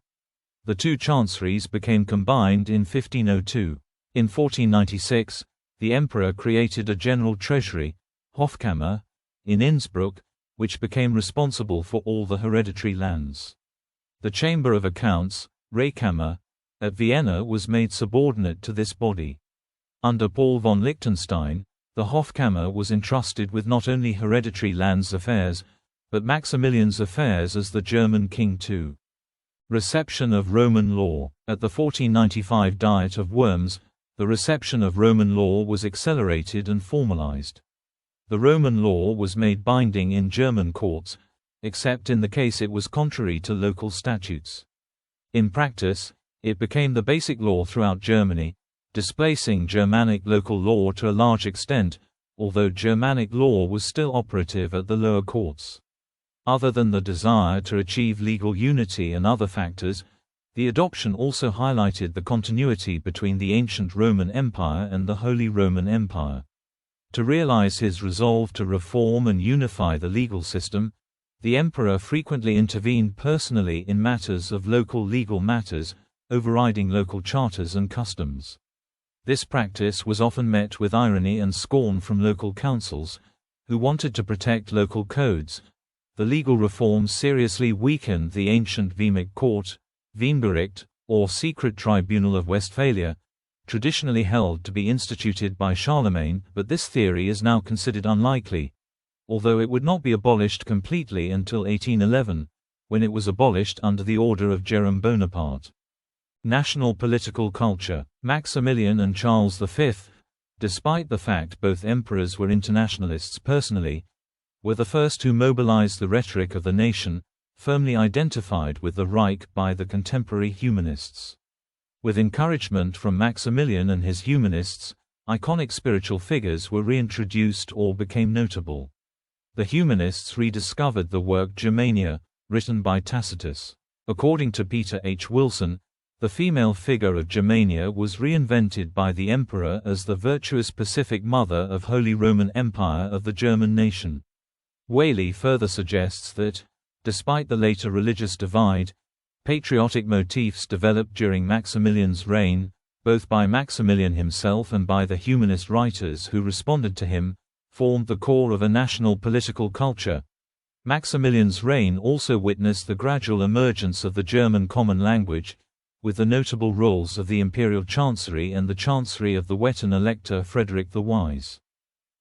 The two chanceries became combined in 1502. In 1496, the emperor created a general treasury, Hofkammer, in Innsbruck, which became responsible for all the hereditary lands. The Chamber of Accounts, Reichskammer, at Vienna was made subordinate to this body. Under Paul von Liechtenstein, the Hofkammer was entrusted with not only hereditary lands affairs, but Maximilian's affairs as the German king too. Reception of Roman law. At the 1495 Diet of Worms, the reception of Roman law was accelerated and formalized. The Roman law was made binding in German courts, except in the case it was contrary to local statutes. In practice, it became the basic law throughout Germany, displacing Germanic local law to a large extent, although Germanic law was still operative at the lower courts. Other than the desire to achieve legal unity and other factors, the adoption also highlighted the continuity between the ancient Roman Empire and the Holy Roman Empire. To realize his resolve to reform and unify the legal system, the emperor frequently intervened personally in matters of local legal matters, overriding local charters and customs. This practice was often met with irony and scorn from local councils, who wanted to protect local codes. The legal reforms seriously weakened the ancient Weimar court, Wiengericht, or secret tribunal of Westphalia, traditionally held to be instituted by Charlemagne, but this theory is now considered unlikely, although it would not be abolished completely until 1811, when it was abolished under the order of Jerome Bonaparte. National political culture. Maximilian and Charles V, despite the fact both emperors were internationalists personally, were the first who mobilized the rhetoric of the nation, firmly identified with the Reich by the contemporary humanists. With encouragement from Maximilian and his humanists, iconic spiritual figures were reintroduced or became notable. The humanists rediscovered the work Germania, written by Tacitus. According to Peter H. Wilson, the female figure of Germania was reinvented by the emperor as the virtuous pacific mother of Holy Roman Empire of the German nation. Whaley further suggests that, despite the later religious divide, patriotic motifs developed during Maximilian's reign, both by Maximilian himself and by the humanist writers who responded to him, formed the core of a national political culture. Maximilian's reign also witnessed the gradual emergence of the German common language, with the notable roles of the imperial chancery and the chancery of the Wettin Elector Frederick the Wise.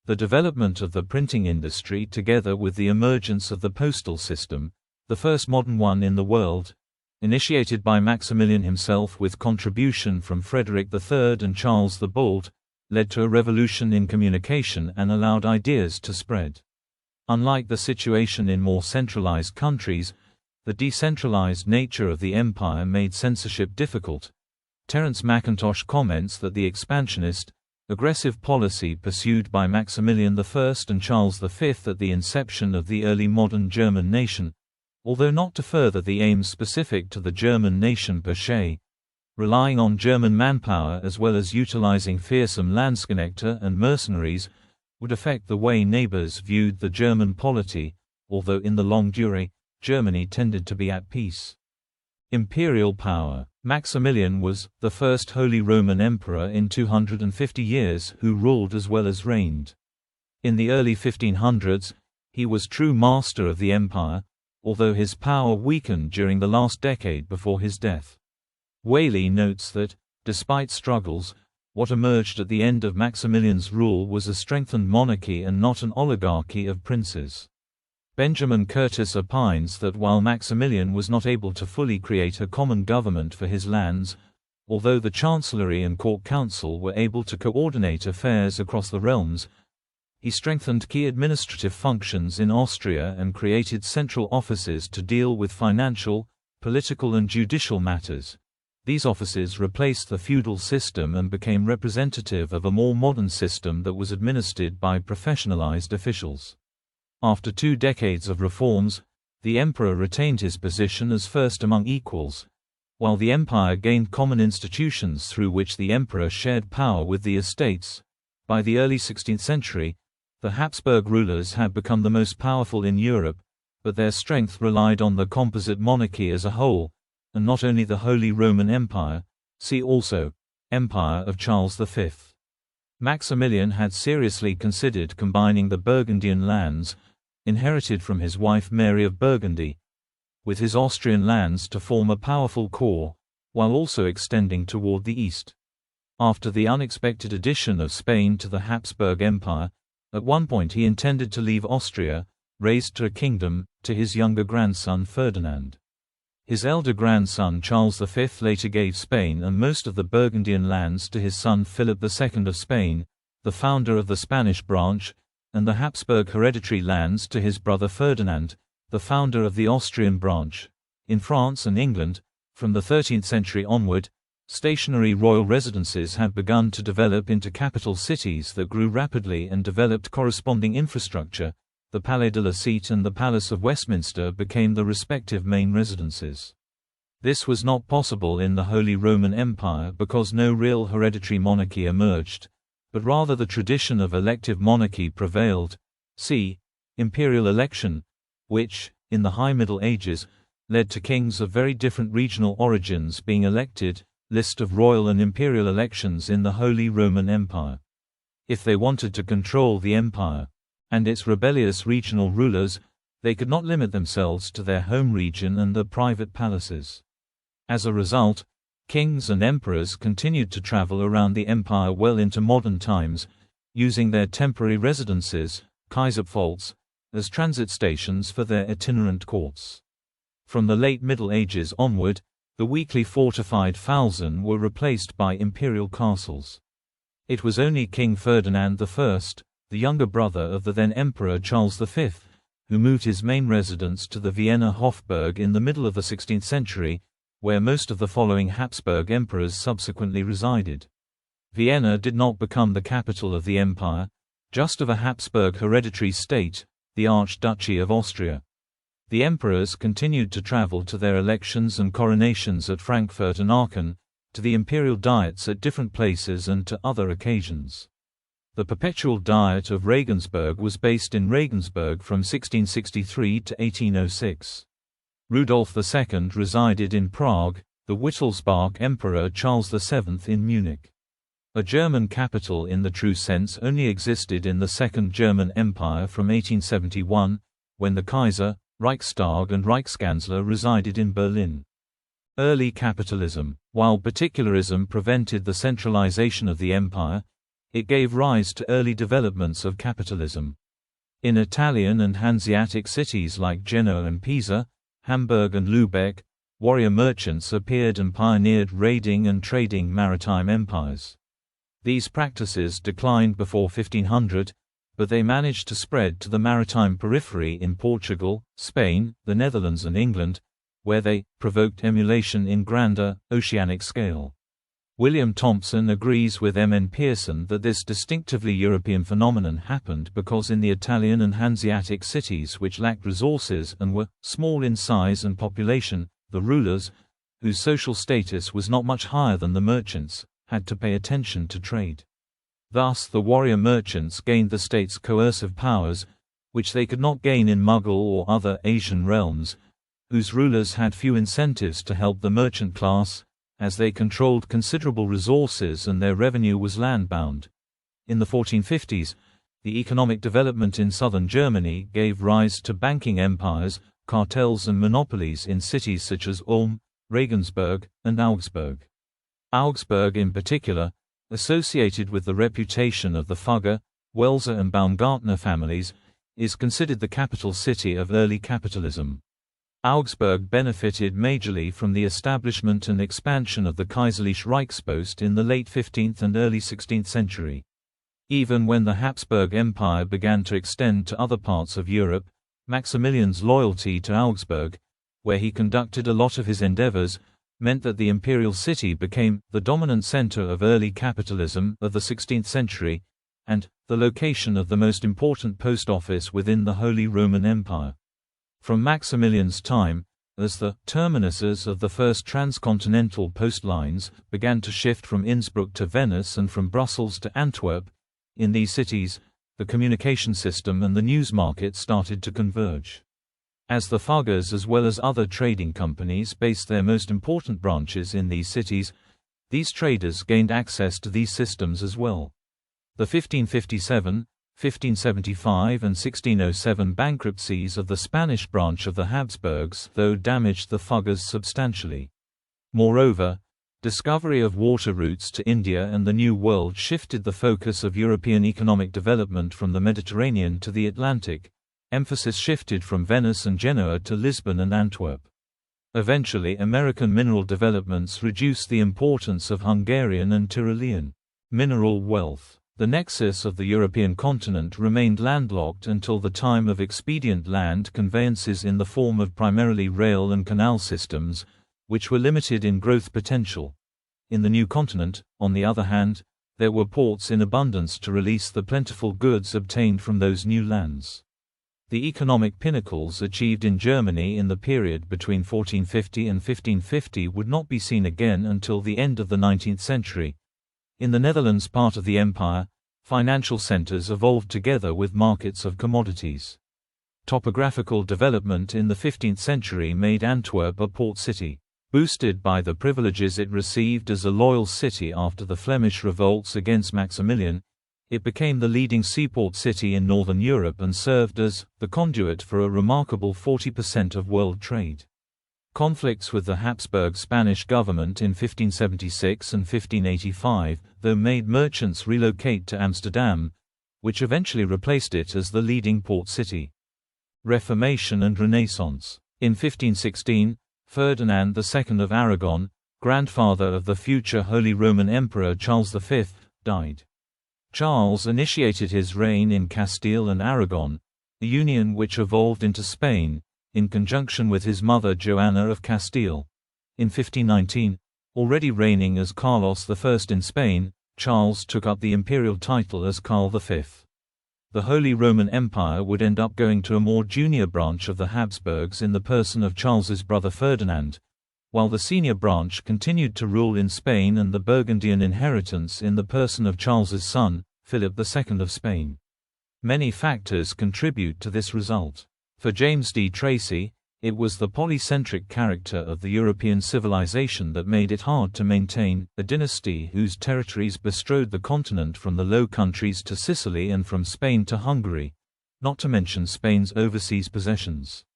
The development of the printing industry together with the emergence of the postal system, the first modern one in the world, initiated by Maximilian himself with contribution from Frederick III and Charles the Bold, led to a revolution in communication and allowed ideas to spread. Unlike the situation in more centralized countries, the decentralized nature of the empire made censorship difficult. Terence McIntosh comments that the expansionist, aggressive policy pursued by Maximilian I and Charles V at the inception of the early modern German nation, although not to further the aims specific to the German nation per se, relying on German manpower as well as utilizing fearsome Landsknechte and mercenaries, would affect the way neighbors viewed the German polity, although in the longue durée, Germany tended to be at peace. Imperial power. Maximilian was the first Holy Roman Emperor in 250 years who ruled as well as reigned. In the early 1500s, he was true master of the empire, although his power weakened during the last decade before his death. Whaley notes that, despite struggles, what emerged at the end of Maximilian's rule was a strengthened monarchy and not an oligarchy of princes. Benjamin Curtis opines that while Maximilian was not able to fully create a common government for his lands, although the Chancellery and Court Council were able to coordinate affairs across the realms, he strengthened key administrative functions in Austria and created central offices to deal with financial, political and judicial matters. These offices replaced the feudal system and became representative of a more modern system that was administered by professionalized officials. After 2 decades of reforms, the emperor retained his position as first among equals, while the empire gained common institutions through which the emperor shared power with the estates. By the early 16th century, the Habsburg rulers had become the most powerful in Europe, but their strength relied on the composite monarchy as a whole, and not only the Holy Roman Empire. See also, Empire of Charles V. Maximilian had seriously considered combining the Burgundian lands, inherited from his wife Mary of Burgundy, with his Austrian lands to form a powerful core, while also extending toward the east. After the unexpected addition of Spain to the Habsburg Empire, at one point he intended to leave Austria, raised to a kingdom, to his younger grandson Ferdinand. His elder grandson Charles V later gave Spain and most of the Burgundian lands to his son Philip II of Spain, the founder of the Spanish branch, and the Habsburg hereditary lands to his brother Ferdinand, the founder of the Austrian branch. In France and England, from the 13th century onward, stationary royal residences had begun to develop into capital cities that grew rapidly and developed corresponding infrastructure. The Palais de la Cite and the Palace of Westminster became the respective main residences. This was not possible in the Holy Roman Empire because no real hereditary monarchy emerged, but rather the tradition of elective monarchy prevailed. See, imperial election, which, in the High Middle Ages, led to kings of very different regional origins being elected. List of royal and imperial elections in the Holy Roman Empire. If they wanted to control the empire and its rebellious regional rulers, they could not limit themselves to their home region and their private palaces. As a result, kings and emperors continued to travel around the empire well into modern times, using their temporary residences, Kaiserpfalz, as transit stations for their itinerant courts. From the late Middle Ages onward, the weakly fortified Pfalzen were replaced by imperial castles. It was only King Ferdinand I, the younger brother of the then Emperor Charles V, who moved his main residence to the Vienna Hofburg in the middle of the 16th century, where most of the following Habsburg emperors subsequently resided. Vienna did not become the capital of the empire, just of a Habsburg hereditary state, the Archduchy of Austria. The emperors continued to travel to their elections and coronations at Frankfurt and Aachen, to the imperial diets at different places and to other occasions. The Perpetual Diet of Regensburg was based in Regensburg from 1663 to 1806. Rudolf II resided in Prague, the Wittelsbach Emperor Charles VII in Munich. A German capital in the true sense only existed in the Second German Empire from 1871, when the Kaiser, Reichstag and Reichskanzler resided in Berlin. Early capitalism. While particularism prevented the centralization of the empire, it gave rise to early developments of capitalism. In Italian and Hanseatic cities like Genoa and Pisa, Hamburg and Lübeck, warrior merchants appeared and pioneered raiding and trading maritime empires. These practices declined before 1500, but they managed to spread to the maritime periphery in Portugal, Spain, the Netherlands and England, where they provoked emulation in grander, oceanic scale. William Thompson agrees with M. N. Pearson that this distinctively European phenomenon happened because in the Italian and Hanseatic cities which lacked resources and were small in size and population, the rulers, whose social status was not much higher than the merchants, had to pay attention to trade. Thus the warrior merchants gained the state's coercive powers, which they could not gain in Mughal or other Asian realms, whose rulers had few incentives to help the merchant class, as they controlled considerable resources and their revenue was land-bound. In the 1450s, the economic development in southern Germany gave rise to banking empires, cartels and monopolies in cities such as Ulm, Regensburg, and Augsburg. Augsburg in particular, associated with the reputation of the Fugger, Welser and Baumgartner families, is considered the capital city of early capitalism. Augsburg benefited majorly from the establishment and expansion of the Kaiserliche Reichspost in the late 15th and early 16th century. Even when the Habsburg Empire began to extend to other parts of Europe, Maximilian's loyalty to Augsburg, where he conducted a lot of his endeavors, meant that the imperial city became the dominant center of early capitalism of the 16th century, and the location of the most important post office within the Holy Roman Empire. From Maximilian's time, as the terminuses of the first transcontinental post lines began to shift from Innsbruck to Venice and from Brussels to Antwerp, in these cities, the communication system and the news market started to converge. As the Fuggers as well as other trading companies based their most important branches in these cities, these traders gained access to these systems as well. The 1557, 1575 and 1607 bankruptcies of the Spanish branch of the Habsburgs though damaged the Fuggers substantially. Moreover, discovery of water routes to India and the New World shifted the focus of European economic development from the Mediterranean to the Atlantic. Emphasis shifted from Venice and Genoa to Lisbon and Antwerp. Eventually American mineral developments reduced the importance of Hungarian and Tyrolean mineral wealth. The nexus of the European continent remained landlocked until the time of expedient land conveyances in the form of primarily rail and canal systems, which were limited in growth potential. In the new continent, on the other hand, there were ports in abundance to release the plentiful goods obtained from those new lands. The economic pinnacles achieved in Germany in the period between 1450 and 1550 would not be seen again until the end of the 19th century. In the Netherlands part of the empire, financial centers evolved together with markets of commodities. Topographical development in the 15th century made Antwerp a port city. Boosted by the privileges it received as a loyal city after the Flemish revolts against Maximilian, it became the leading seaport city in Northern Europe and served as the conduit for a remarkable 40% of world trade. Conflicts with the Habsburg Spanish government in 1576 and 1585, though made merchants relocate to Amsterdam, which eventually replaced it as the leading port city. Reformation and Renaissance. In 1516, Ferdinand II of Aragon, grandfather of the future Holy Roman Emperor Charles V, died. Charles initiated his reign in Castile and Aragon, a union which evolved into Spain, in conjunction with his mother Joanna of Castile. In 1519, already reigning as Carlos I in Spain, Charles took up the imperial title as Karl V. The Holy Roman Empire would end up going to a more junior branch of the Habsburgs in the person of Charles's brother Ferdinand, while the senior branch continued to rule in Spain and the Burgundian inheritance in the person of Charles's son, Philip II of Spain. Many factors contribute to this result. For James D. Tracy, it was the polycentric character of the European civilization that made it hard to maintain a dynasty whose territories bestrode the continent from the Low Countries to Sicily and from Spain to Hungary, not to mention Spain's overseas possessions.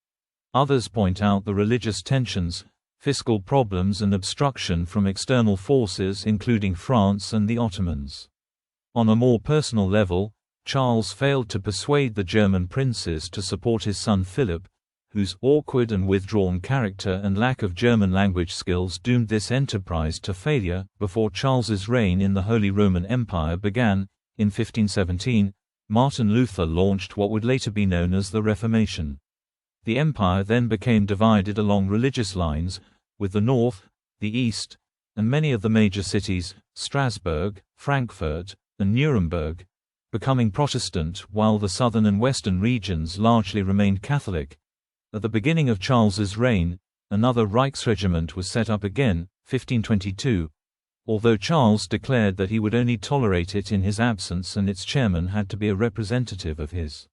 Others point out the religious tensions, fiscal problems and obstruction from external forces including France and the Ottomans. On a more personal level, Charles failed to persuade the German princes to support his son Philip, whose awkward and withdrawn character and lack of German language skills doomed this enterprise to failure. Before Charles's reign in the Holy Roman Empire began, in 1517, Martin Luther launched what would later be known as the Reformation. The empire then became divided along religious lines, with the north, the east, and many of the major cities, Strasbourg, Frankfurt, and Nuremberg, becoming Protestant while the southern and western regions largely remained Catholic. At the beginning of Charles's reign, another Reichsregiment was set up again, 1522, although Charles declared that he would only tolerate it in his absence and its chairman had to be a representative of his.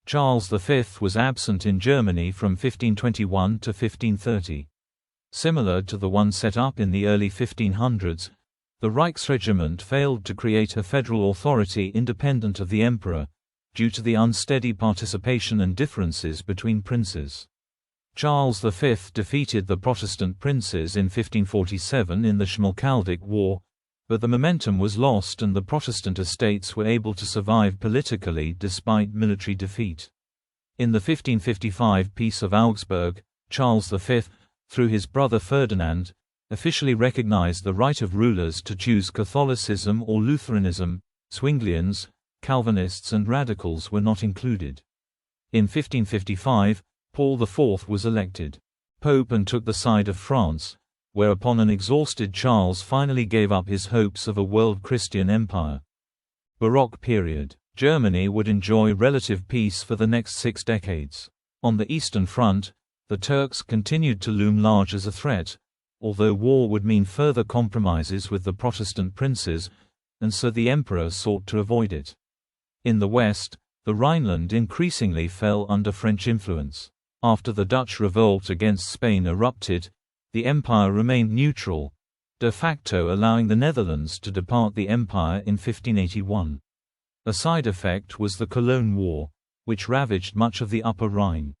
Charles V was absent in Germany from 1521 to 1530. Similar to the one set up in the early 1500s, the Reichsregiment failed to create a federal authority independent of the emperor, due to the unsteady participation and differences between princes. Charles V defeated the Protestant princes in 1547 in the Schmalkaldic War, but the momentum was lost and the Protestant estates were able to survive politically despite military defeat. In the 1555 Peace of Augsburg, Charles V, through his brother Ferdinand, officially recognized the right of rulers to choose Catholicism or Lutheranism. Zwinglians, Calvinists and radicals were not included. In 1555, Paul IV was elected Pope and took the side of France, whereupon an exhausted Charles finally gave up his hopes of a world Christian empire. Baroque period. Germany would enjoy relative peace for the next 6 decades. On the Eastern Front, the Turks continued to loom large as a threat, although war would mean further compromises with the Protestant princes, and so the emperor sought to avoid it. In the West, the Rhineland increasingly fell under French influence. After the Dutch revolt against Spain erupted, the empire remained neutral, de facto allowing the Netherlands to depart the empire in 1581. A side effect was the Cologne War, which ravaged much of the Upper Rhine.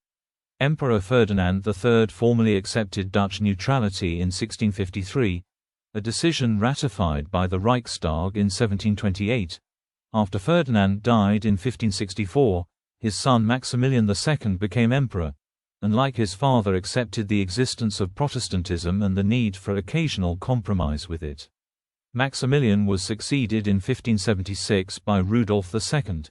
Emperor Ferdinand III formally accepted Dutch neutrality in 1653, a decision ratified by the Reichstag in 1728. After Ferdinand died in 1564, his son Maximilian II became emperor, and like his father accepted the existence of Protestantism and the need for occasional compromise with it. Maximilian was succeeded in 1576 by Rudolf II,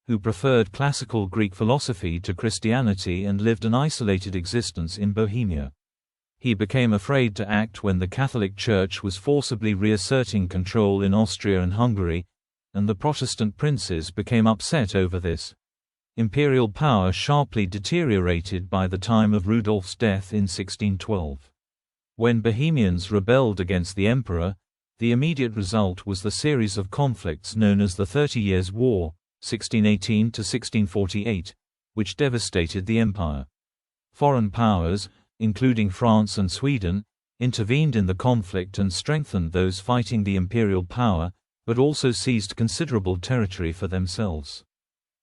who preferred classical Greek philosophy to Christianity and lived an isolated existence in Bohemia. He became afraid to act when the Catholic Church was forcibly reasserting control in Austria and Hungary, and the Protestant princes became upset over this. Imperial power sharply deteriorated by the time of Rudolf's death in 1612. When Bohemians rebelled against the emperor, the immediate result was the series of conflicts known as the 30 Years' War, 1618 to 1648, which devastated the empire. Foreign powers, including France and Sweden, intervened in the conflict and strengthened those fighting the imperial power, but also seized considerable territory for themselves.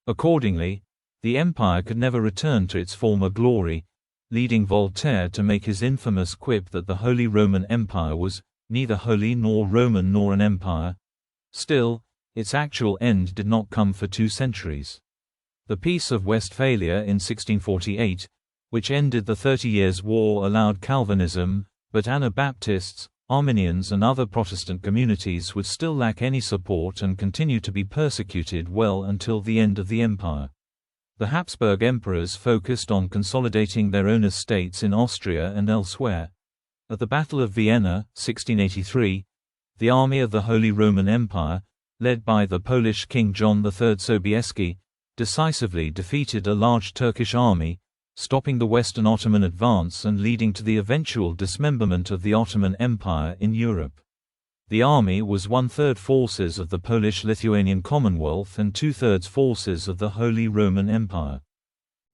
Accordingly, the empire could never return to its former glory, leading Voltaire to make his infamous quip that the Holy Roman Empire was neither holy nor Roman nor an empire. Still, its actual end did not come for 2 centuries. The Peace of Westphalia in 1648, which ended the 30 Years' War, allowed Calvinism, but Anabaptists, Arminians and other Protestant communities would still lack any support and continue to be persecuted well until the end of the empire. The Habsburg emperors focused on consolidating their own estates in Austria and elsewhere. At the Battle of Vienna, 1683, the army of the Holy Roman Empire, led by the Polish King John III Sobieski, decisively defeated a large Turkish army, stopping the Western Ottoman advance and leading to the eventual dismemberment of the Ottoman Empire in Europe. The army was 1/3 forces of the Polish-Lithuanian Commonwealth and 2/3 forces of the Holy Roman Empire.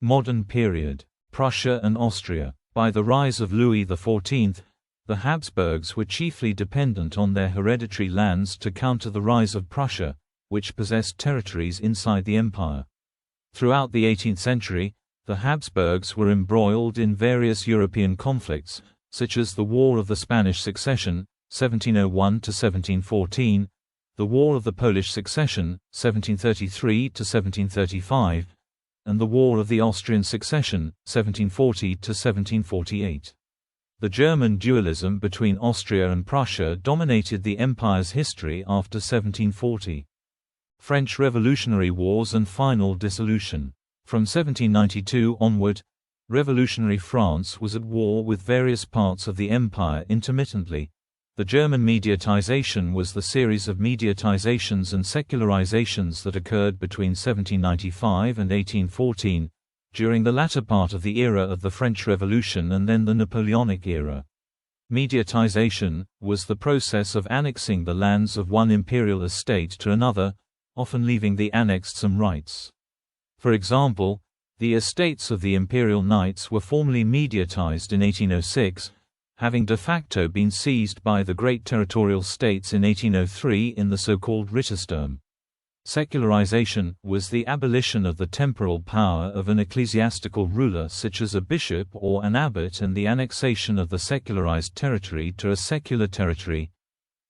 Modern period. Prussia and Austria. By the rise of Louis XIV, the Habsburgs were chiefly dependent on their hereditary lands to counter the rise of Prussia, which possessed territories inside the empire. Throughout the 18th century, the Habsburgs were embroiled in various European conflicts, such as the War of the Spanish Succession, 1701–1714, the War of the Polish Succession, 1733–1735, and the War of the Austrian Succession, 1740–1748. The German dualism between Austria and Prussia dominated the empire's history after 1740. French Revolutionary Wars and final dissolution. From 1792 onward, revolutionary France was at war with various parts of the empire intermittently. The German mediatization was the series of mediatizations and secularizations that occurred between 1795 and 1814, during the latter part of the era of the French Revolution and then the Napoleonic era. Mediatization was the process of annexing the lands of one imperial estate to another, often leaving the annexed some rights. For example, the estates of the imperial knights were formally mediatized in 1806, having de facto been seized by the great territorial states in 1803 in the so-called Rittersturm. Secularization was the abolition of the temporal power of an ecclesiastical ruler such as a bishop or an abbot and the annexation of the secularized territory to a secular territory.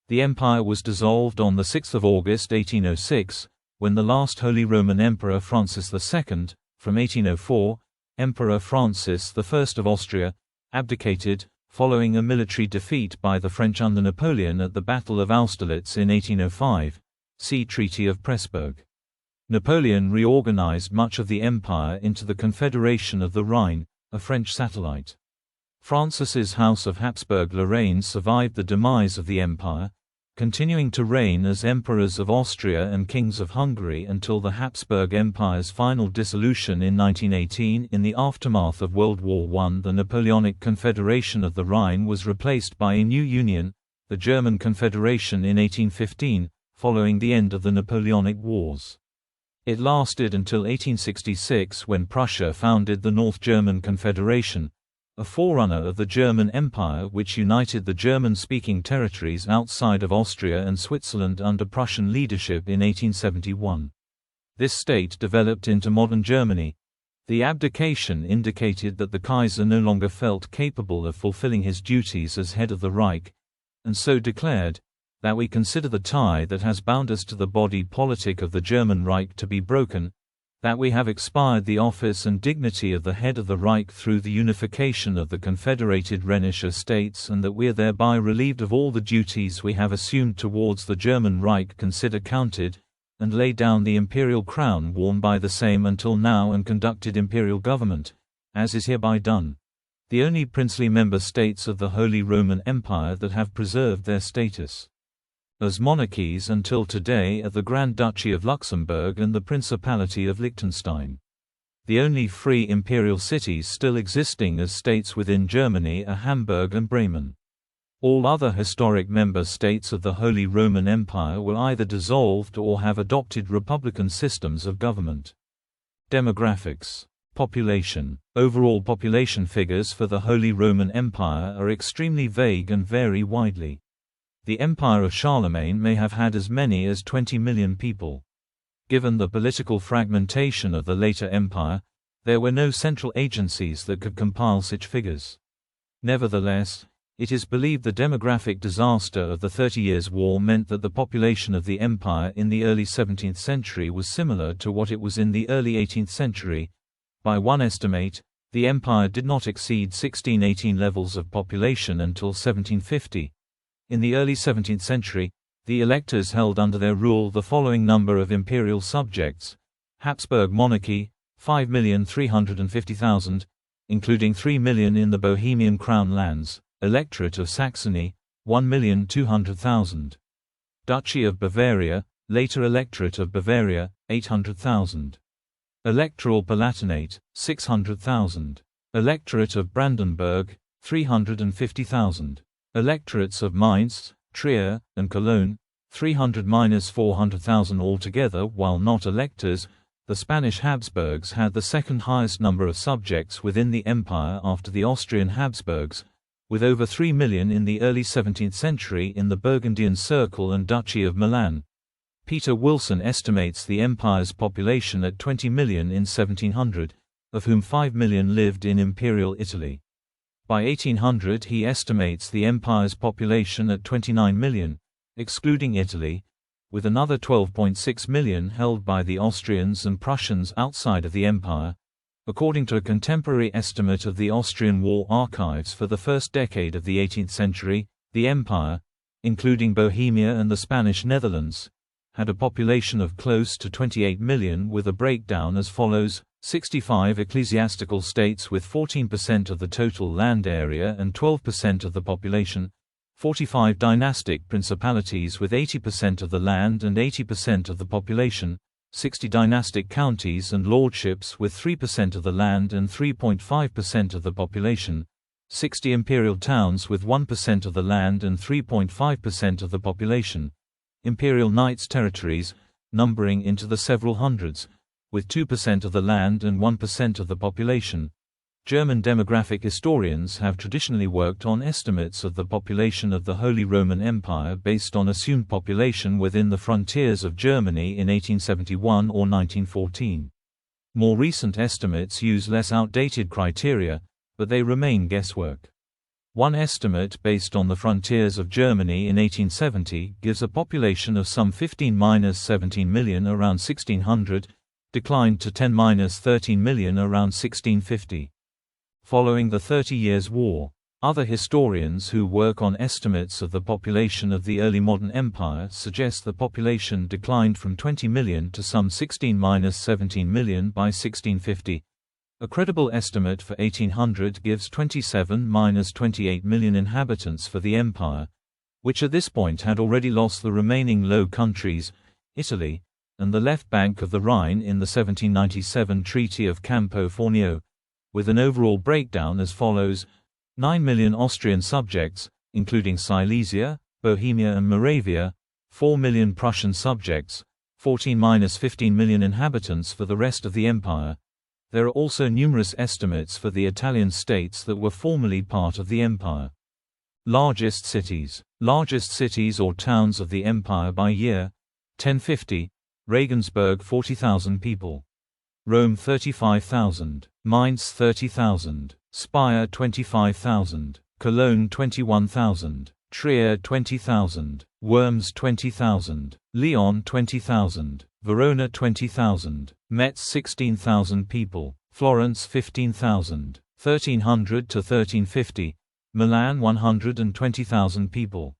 The empire was dissolved on 6 August 1806, when the last Holy Roman Emperor Francis II, from 1804, Emperor Francis I of Austria, abdicated, following a military defeat by the French under Napoleon at the Battle of Austerlitz in 1805. See Treaty of Pressburg. Napoleon reorganized much of the empire into the Confederation of the Rhine, a French satellite. Francis's House of Habsburg-Lorraine survived the demise of the empire, continuing to reign as emperors of Austria and kings of Hungary until the Habsburg Empire's final dissolution in 1918. In the aftermath of World War I, the Napoleonic Confederation of the Rhine was replaced by a new union, the German Confederation, in 1815, following the end of the Napoleonic Wars. It lasted until 1866, when Prussia founded the North German Confederation, a forerunner of the German Empire which united the German-speaking territories outside of Austria and Switzerland under Prussian leadership in 1871. This state developed into modern Germany. The abdication indicated that the Kaiser no longer felt capable of fulfilling his duties as head of the Reich, and so declared that we consider the tie that has bound us to the body politic of the German Reich to be broken, that we have expired the office and dignity of the head of the Reich through the unification of the confederated Rhenish estates, and that we are thereby relieved of all the duties we have assumed towards the German Reich consider counted, and lay down the imperial crown worn by the same until now and conducted imperial government, as is hereby done. The only princely member states of the Holy Roman Empire that have preserved their status as monarchies until today are the Grand Duchy of Luxembourg and the Principality of Liechtenstein. The only free imperial cities still existing as states within Germany are Hamburg and Bremen. All other historic member states of the Holy Roman Empire were either dissolved or have adopted republican systems of government. Demographics. Population. Overall population figures for the Holy Roman Empire are extremely vague and vary widely. The Empire of Charlemagne may have had as many as 20 million people. Given the political fragmentation of the later empire, there were no central agencies that could compile such figures. Nevertheless, it is believed the demographic disaster of the 30 Years' War meant that the population of the empire in the early 17th century was similar to what it was in the early 18th century. By one estimate, the empire did not exceed 1618 levels of population until 1750. In the early 17th century, the electors held under their rule the following number of imperial subjects: Habsburg monarchy, 5,350,000, including 3 million in the Bohemian crown lands, Electorate of Saxony, 1,200,000. Duchy of Bavaria, later Electorate of Bavaria, 800,000. Electoral Palatinate, 600,000. Electorate of Brandenburg, 350,000. Electorates of Mainz, Trier, and Cologne, 300–400,000 altogether. While not electors, the Spanish Habsburgs had the second highest number of subjects within the empire after the Austrian Habsburgs, with over 3 million in the early 17th century in the Burgundian Circle and Duchy of Milan. Peter Wilson estimates the empire's population at 20 million in 1700, of whom 5 million lived in Imperial Italy. By 1800 he estimates the empire's population at 29 million, excluding Italy, with another 12.6 million held by the Austrians and Prussians outside of the empire. According to a contemporary estimate of the Austrian War Archives for the first decade of the 18th century, the empire, including Bohemia and the Spanish Netherlands, had a population of close to 28 million, with a breakdown as follows: 65 ecclesiastical states with 14% of the total land area and 12% of the population, 45 dynastic principalities with 80% of the land and 80% of the population, 60 dynastic counties and lordships with 3% of the land and 3.5% of the population, 60 imperial towns with 1% of the land and 3.5% of the population, imperial knights' territories, numbering into the several hundreds, with 2% of the land and 1% of the population. German demographic historians have traditionally worked on estimates of the population of the Holy Roman Empire based on assumed population within the frontiers of Germany in 1871 or 1914. More recent estimates use less outdated criteria, but they remain guesswork. One estimate based on the frontiers of Germany in 1870 gives a population of some 15–17 million around 1600, declined to 10–13 million around 1650. Following the 30 Years' War, other historians who work on estimates of the population of the early modern empire suggest the population declined from 20 million to some 16–17 million by 1650. A credible estimate for 1800 gives 27–28 million inhabitants for the empire, which at this point had already lost the remaining Low Countries, Italy, and the left bank of the Rhine in the 1797 Treaty of Campo Formio, with an overall breakdown as follows: 9 million Austrian subjects, including Silesia, Bohemia and Moravia, 4 million Prussian subjects, 14–15 million inhabitants for the rest of the empire. There are also numerous estimates for the Italian states that were formerly part of the empire. Largest cities. Largest cities or towns of the empire by year: 1050, Regensburg 40,000 people. Rome 35,000, Mainz 30,000, Speyer 25,000, Cologne 21,000, Trier 20,000, Worms 20,000, Lyon 20,000, Verona 20,000, Metz 16,000 people, Florence 15,000, 1300 to 1350, Milan 120,000 people,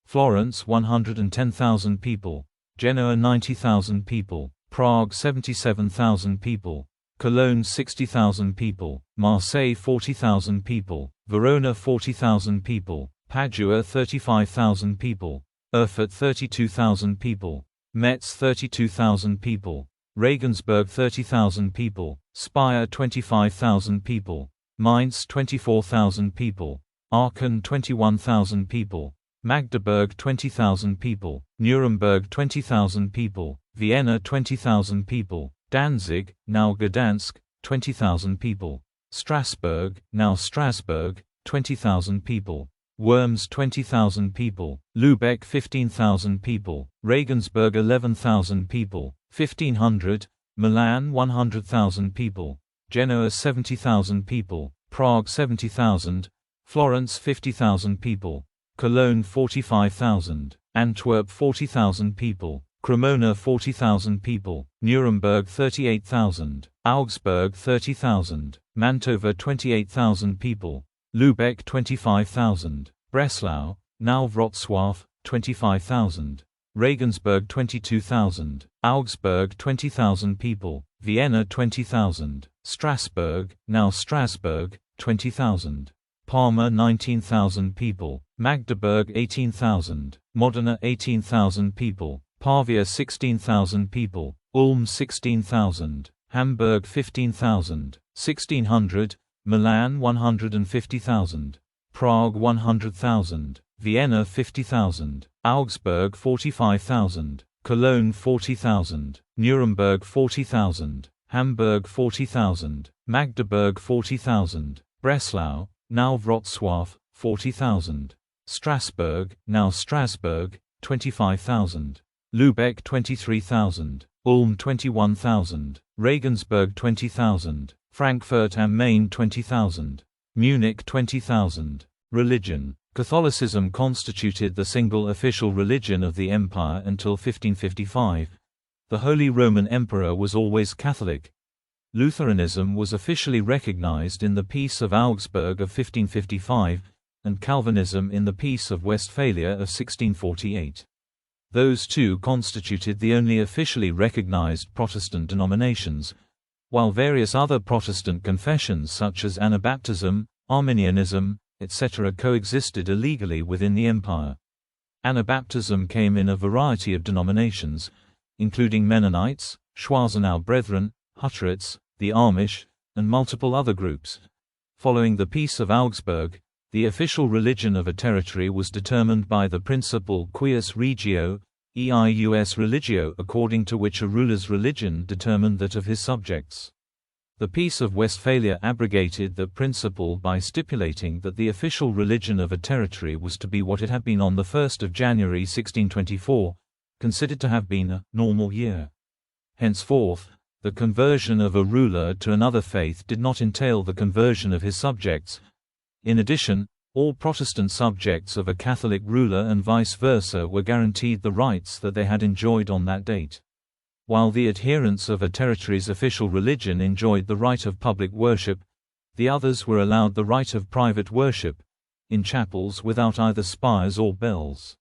Florence 110,000 people, Genoa 90,000 people, Prague 77,000 people, Cologne 60,000 people, Marseille 40,000 people, Verona 40,000 people, Padua 35,000 people, Erfurt 32,000 people, Metz 32,000 people, Regensburg 30,000 people, Speyer 25,000 people, Mainz 24,000 people, Aachen 21,000 people, Magdeburg 20,000 people, Nuremberg 20,000 people, Vienna 20,000 people, Danzig, now Gdansk, 20,000 people, Strasbourg, now Strasbourg, 20,000 people, Worms 20,000 people, Lübeck 15,000 people, Regensburg 11,000 people, 1500, Milan 100,000 people, Genoa 70,000 people, Prague 70,000, Florence 50,000 people, Cologne 45,000, Antwerp 40,000 people, Cremona 40,000 people, Nuremberg 38,000, Augsburg 30,000, Mantova 28,000 people, Lübeck 25,000, Breslau, now Wrocław, 25,000, Regensburg 22,000, Augsburg 20,000 people, Vienna 20,000, Strasbourg, now Strasbourg, 20,000. Parma 19,000 people, Magdeburg 18,000, Modena 18,000 people, Pavia 16,000 people, Ulm 16,000, Hamburg 15,000, 1600, Milan 150,000, Prague 100,000, Vienna 50,000, Augsburg 45,000, Cologne 40,000, Nuremberg 40,000, Hamburg 40,000, Magdeburg 40,000, Breslau, now Wrocław, 40,000, Strasbourg, now Strasbourg, 25,000, Lübeck 23,000, Ulm 21,000, Regensburg 20,000, Frankfurt am Main 20,000, Munich 20,000. Religion. Catholicism constituted the single official religion of the empire until 1555. The Holy Roman Emperor was always Catholic. Lutheranism was officially recognized in the Peace of Augsburg of 1555, and Calvinism in the Peace of Westphalia of 1648. Those two constituted the only officially recognized Protestant denominations, while various other Protestant confessions such as Anabaptism, Arminianism, etc. coexisted illegally within the empire. Anabaptism came in a variety of denominations, including Mennonites, Schwarzenau Brethren, Hutterites, the Amish, and multiple other groups. Following the Peace of Augsburg, the official religion of a territory was determined by the principle cuius regio, eius religio, according to which a ruler's religion determined that of his subjects. The Peace of Westphalia abrogated that principle by stipulating that the official religion of a territory was to be what it had been on 1 January 1624, considered to have been a normal year. Henceforth, the conversion of a ruler to another faith did not entail the conversion of his subjects. In addition, all Protestant subjects of a Catholic ruler and vice versa were guaranteed the rights that they had enjoyed on that date. While the adherents of a territory's official religion enjoyed the right of public worship, the others were allowed the right of private worship, in chapels without either spires or bells.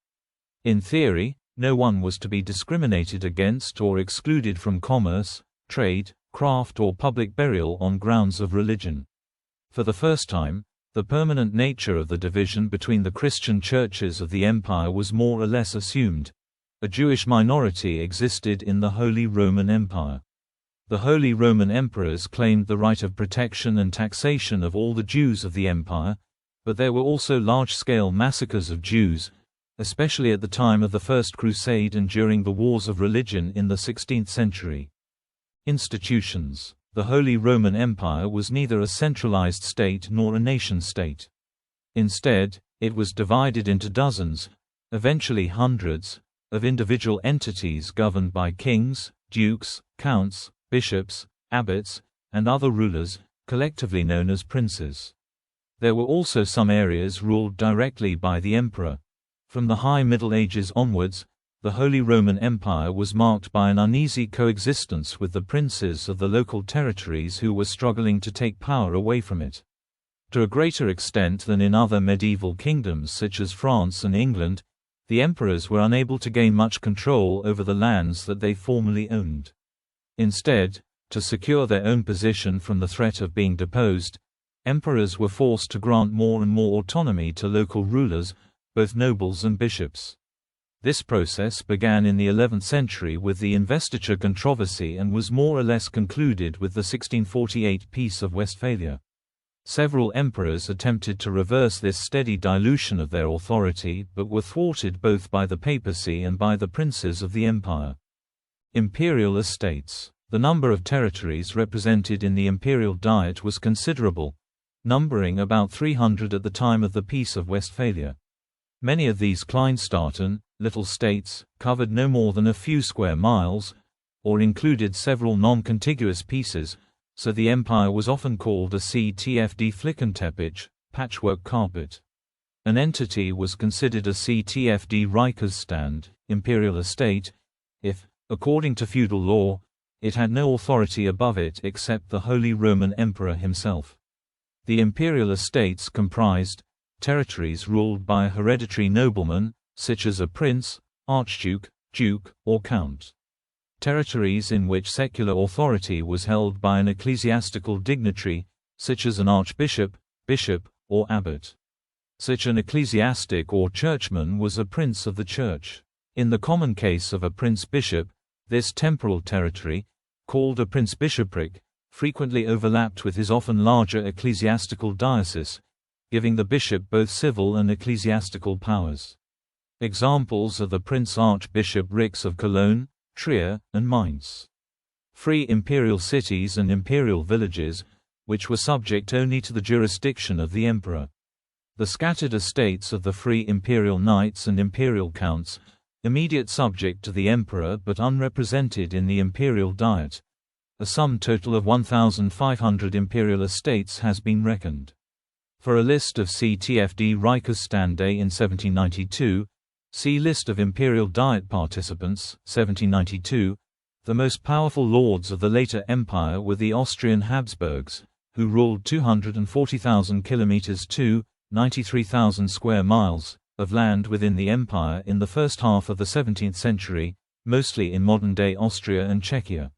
In theory, no one was to be discriminated against or excluded from commerce, trade, craft or public burial on grounds of religion. For the first time, the permanent nature of the division between the Christian churches of the empire was more or less assumed. A Jewish minority existed in the Holy Roman Empire. The Holy Roman Emperors claimed the right of protection and taxation of all the Jews of the empire, but there were also large-scale massacres of Jews, especially at the time of the First Crusade and during the Wars of Religion in the 16th century. Institutions. The Holy Roman Empire was neither a centralized state nor a nation-state. Instead, it was divided into dozens, eventually hundreds, of individual entities governed by kings, dukes, counts, bishops, abbots, and other rulers, collectively known as princes. There were also some areas ruled directly by the emperor. From the High Middle Ages onwards, the Holy Roman Empire was marked by an uneasy coexistence with the princes of the local territories who were struggling to take power away from it. To a greater extent than in other medieval kingdoms such as France and England, the emperors were unable to gain much control over the lands that they formerly owned. Instead, to secure their own position from the threat of being deposed, emperors were forced to grant more and more autonomy to local rulers, both nobles and bishops. This process began in the 11th century with the investiture controversy and was more or less concluded with the 1648 Peace of Westphalia. Several emperors attempted to reverse this steady dilution of their authority but were thwarted both by the papacy and by the princes of the empire. Imperial estates. The number of territories represented in the imperial diet was considerable, numbering about 300 at the time of the Peace of Westphalia. Many of these Kleinstaaten, little states, covered no more than a few square miles, or included several non-contiguous pieces, so the empire was often called a CTFD Flickenteppich, patchwork carpet. An entity was considered a CTFD Reichsstand, imperial estate, if, according to feudal law, it had no authority above it except the Holy Roman Emperor himself. The imperial estates comprised territories ruled by a hereditary nobleman, such as a prince, archduke, duke, or count. Territories in which secular authority was held by an ecclesiastical dignitary, such as an archbishop, bishop, or abbot. Such an ecclesiastic or churchman was a prince of the church. In the common case of a prince-bishop, this temporal territory, called a prince-bishopric, frequently overlapped with his often larger ecclesiastical diocese, giving the bishop both civil and ecclesiastical powers. Examples are the prince-archbishoprics of Cologne, Trier, and Mainz. Free imperial cities and imperial villages, which were subject only to the jurisdiction of the emperor. The scattered estates of the free imperial knights and imperial counts, immediate subject to the emperor but unrepresented in the imperial diet. A sum total of 1,500 imperial estates has been reckoned. For a list of CTFD Reichstag in 1792, see List of imperial diet participants, 1792. The most powerful lords of the later empire were the Austrian Habsburgs, who ruled 240,000 kilometers to 93,000 square miles of land within the empire in the first half of the 17th century, mostly in modern-day Austria and Czechia.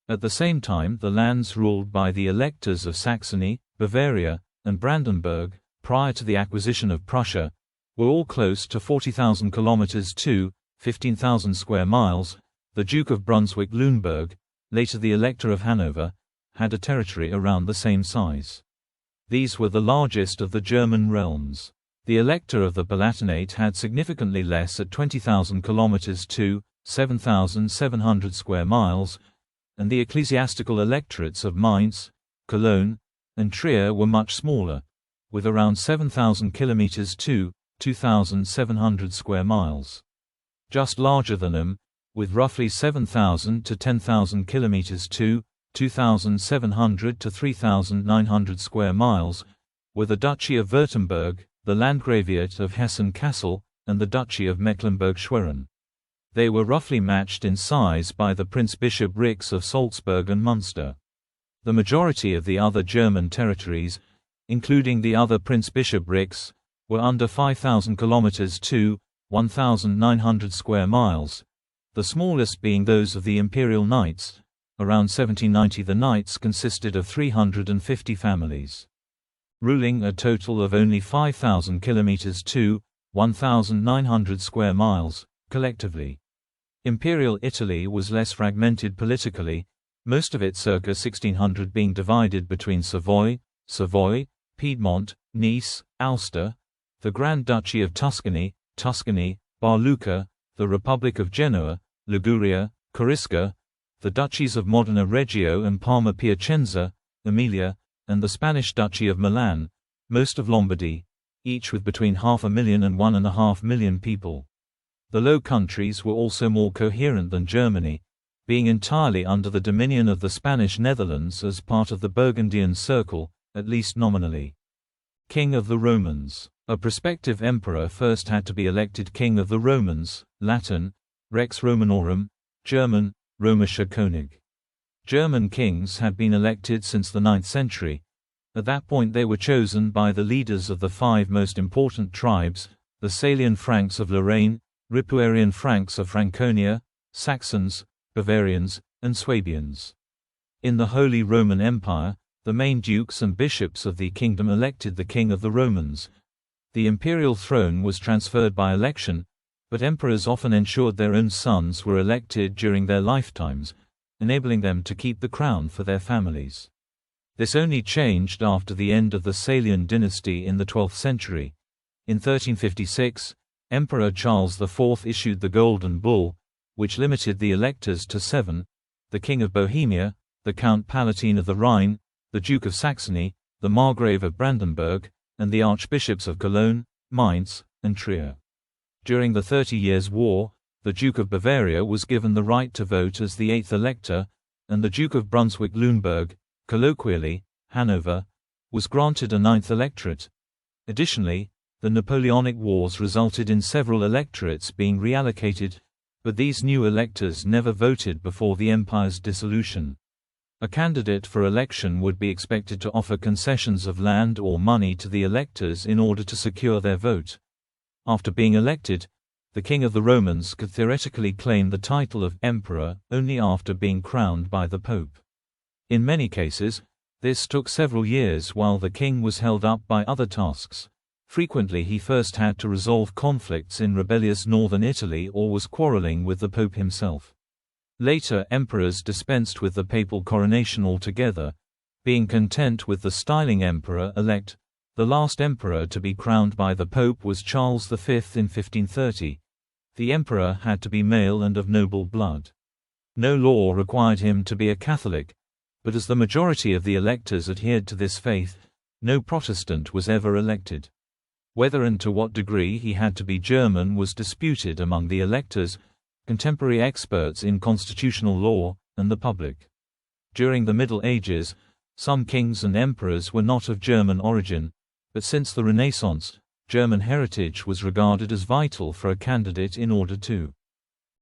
At the same time, the lands ruled by the electors of Saxony, Bavaria, and Brandenburg, prior to the acquisition of Prussia, were all close to 40,000 kilometers to 15,000 square miles. The Duke of Brunswick-Lüneburg, later the Elector of Hanover, had a territory around the same size. These were the largest of the German realms. The Elector of the Palatinate had significantly less at 20,000 kilometers to 7,700 square miles, and the ecclesiastical electorates of Mainz, Cologne, and Trier were much smaller, with around 7,000 kilometers to 2,700 square miles. Just larger than them, with roughly 7,000 to 10,000 kilometers to 2,700 to 3,900 square miles, were the Duchy of Württemberg, the Landgraviate of Hessen-Kassel, and the Duchy of Mecklenburg-Schwerin. They were roughly matched in size by the prince-bishoprics of Salzburg and Munster. The majority of the other German territories, including the other prince-bishoprics, were under 5,000 kilometers to 1,900 square miles, the smallest being those of the Imperial Knights. Around 1790 the Knights consisted of 350 families, ruling a total of only 5,000 kilometers to 1,900 square miles, collectively. Imperial Italy was less fragmented politically, most of it circa 1600 being divided between Savoy, Piedmont, Nice, Ulster, the Grand Duchy of Tuscany, Bar Lucca, the Republic of Genoa, Liguria, Corisca, the Duchies of Modena Reggio and Parma Piacenza, Emilia, and the Spanish Duchy of Milan, most of Lombardy, each with between 500,000 and 1.5 million people. The Low Countries were also more coherent than Germany, being entirely under the dominion of the Spanish Netherlands as part of the Burgundian Circle, at least nominally. King of the Romans. A prospective emperor first had to be elected King of the Romans, Latin, Rex Romanorum, German, Römischer König. German kings had been elected since the 9th century. At that point they were chosen by the leaders of the 5 most important tribes, the Salian Franks of Lorraine, Ripuarian Franks of Franconia, Saxons, Bavarians, and Swabians. In the Holy Roman Empire, the main dukes and bishops of the kingdom elected the King of the Romans. The imperial throne was transferred by election, but emperors often ensured their own sons were elected during their lifetimes, enabling them to keep the crown for their families. This only changed after the end of the Salian dynasty in the 12th century. In 1356, Emperor Charles IV issued the Golden Bull, which limited the electors to 7, the King of Bohemia, the Count Palatine of the Rhine, the Duke of Saxony, the Margrave of Brandenburg, and the Archbishops of Cologne, Mainz, and Trier. During the 30 Years' War, the Duke of Bavaria was given the right to vote as the 8th elector, and the Duke of Brunswick-Lüneburg, colloquially, Hanover, was granted a 9th electorate. Additionally, the Napoleonic Wars resulted in several electorates being reallocated, but these new electors never voted before the empire's dissolution. A candidate for election would be expected to offer concessions of land or money to the electors in order to secure their vote. After being elected, the King of the Romans could theoretically claim the title of emperor only after being crowned by the Pope. In many cases, This took several years while the king was held up by other tasks. Frequently he first had to resolve conflicts in rebellious northern Italy or was quarreling with the Pope himself. Later emperors dispensed with the papal coronation altogether, being content with the styling emperor-elect. The last emperor to be crowned by the Pope was Charles V in 1530. The emperor had to be male and of noble blood. No law required him to be a Catholic, but as the majority of the electors adhered to this faith, no Protestant was ever elected. Whether and to what degree he had to be German was disputed among the electors, contemporary experts in constitutional law, and the public. During the Middle Ages, some kings and emperors were not of German origin, but since the Renaissance, German heritage was regarded as vital for a candidate in order to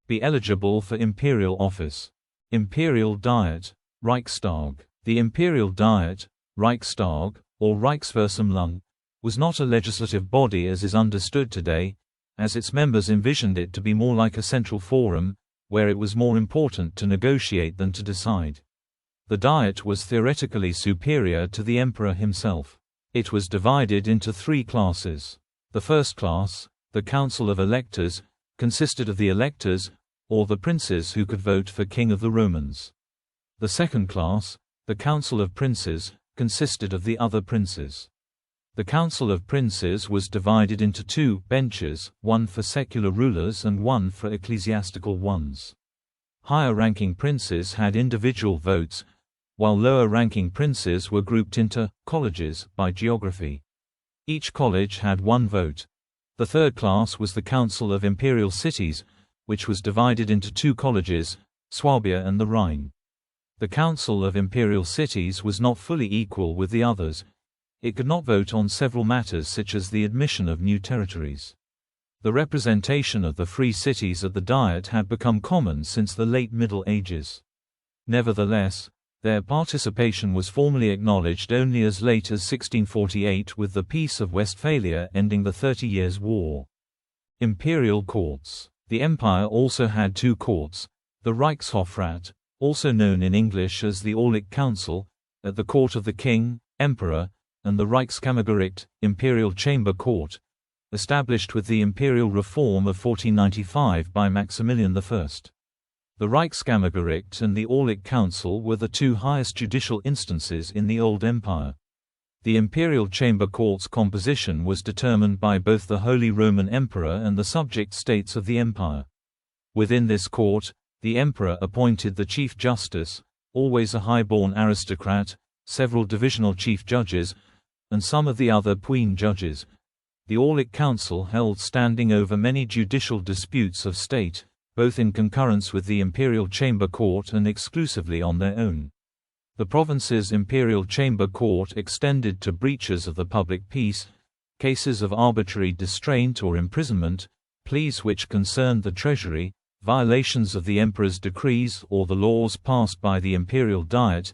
be eligible for imperial office. Imperial Diet, Reichstag. The Imperial Diet, Reichstag, or Reichsversammlung, was not a legislative body as is understood today, as its members envisioned it to be more like a central forum, where it was more important to negotiate than to decide. The Diet was theoretically superior to the emperor himself. It was divided into three classes. The first class, the Council of Electors, consisted of the electors, or the princes who could vote for King of the Romans. The second class, the Council of Princes, consisted of the other princes. The Council of Princes was divided into two benches, one for secular rulers and one for ecclesiastical ones. Higher-ranking princes had individual votes, while lower-ranking princes were grouped into colleges by geography. Each college had one vote. The third class was the Council of Imperial Cities, which was divided into two colleges, Swabia and the Rhine. The Council of Imperial Cities was not fully equal with the others. It could not vote on several matters such as the admission of new territories. The representation of the free cities at the Diet had become common since the late Middle Ages. Nevertheless, their participation was formally acknowledged only as late as 1648 with the Peace of Westphalia ending the 30 Years' War. Imperial Courts. The empire also had two courts, the Reichshofrat, also known in English as the Aulic Council, at the court of the king, emperor, and the Reichskammergericht, Imperial Chamber Court, established with the Imperial Reform of 1495 by Maximilian I. The Reichskammergericht and the Aulic Council were the two highest judicial instances in the Old Empire. The Imperial Chamber Court's composition was determined by both the Holy Roman Emperor and the subject states of the empire. Within this court, the emperor appointed the Chief Justice, always a high-born aristocrat, several divisional chief judges, and some of the other puisne judges. The Aulic Council held standing over many judicial disputes of state, both in concurrence with the Imperial Chamber Court and exclusively on their own. The province's Imperial Chamber Court extended to breaches of the public peace, cases of arbitrary distraint or imprisonment, pleas which concerned the treasury, violations of the emperor's decrees or the laws passed by the Imperial Diet,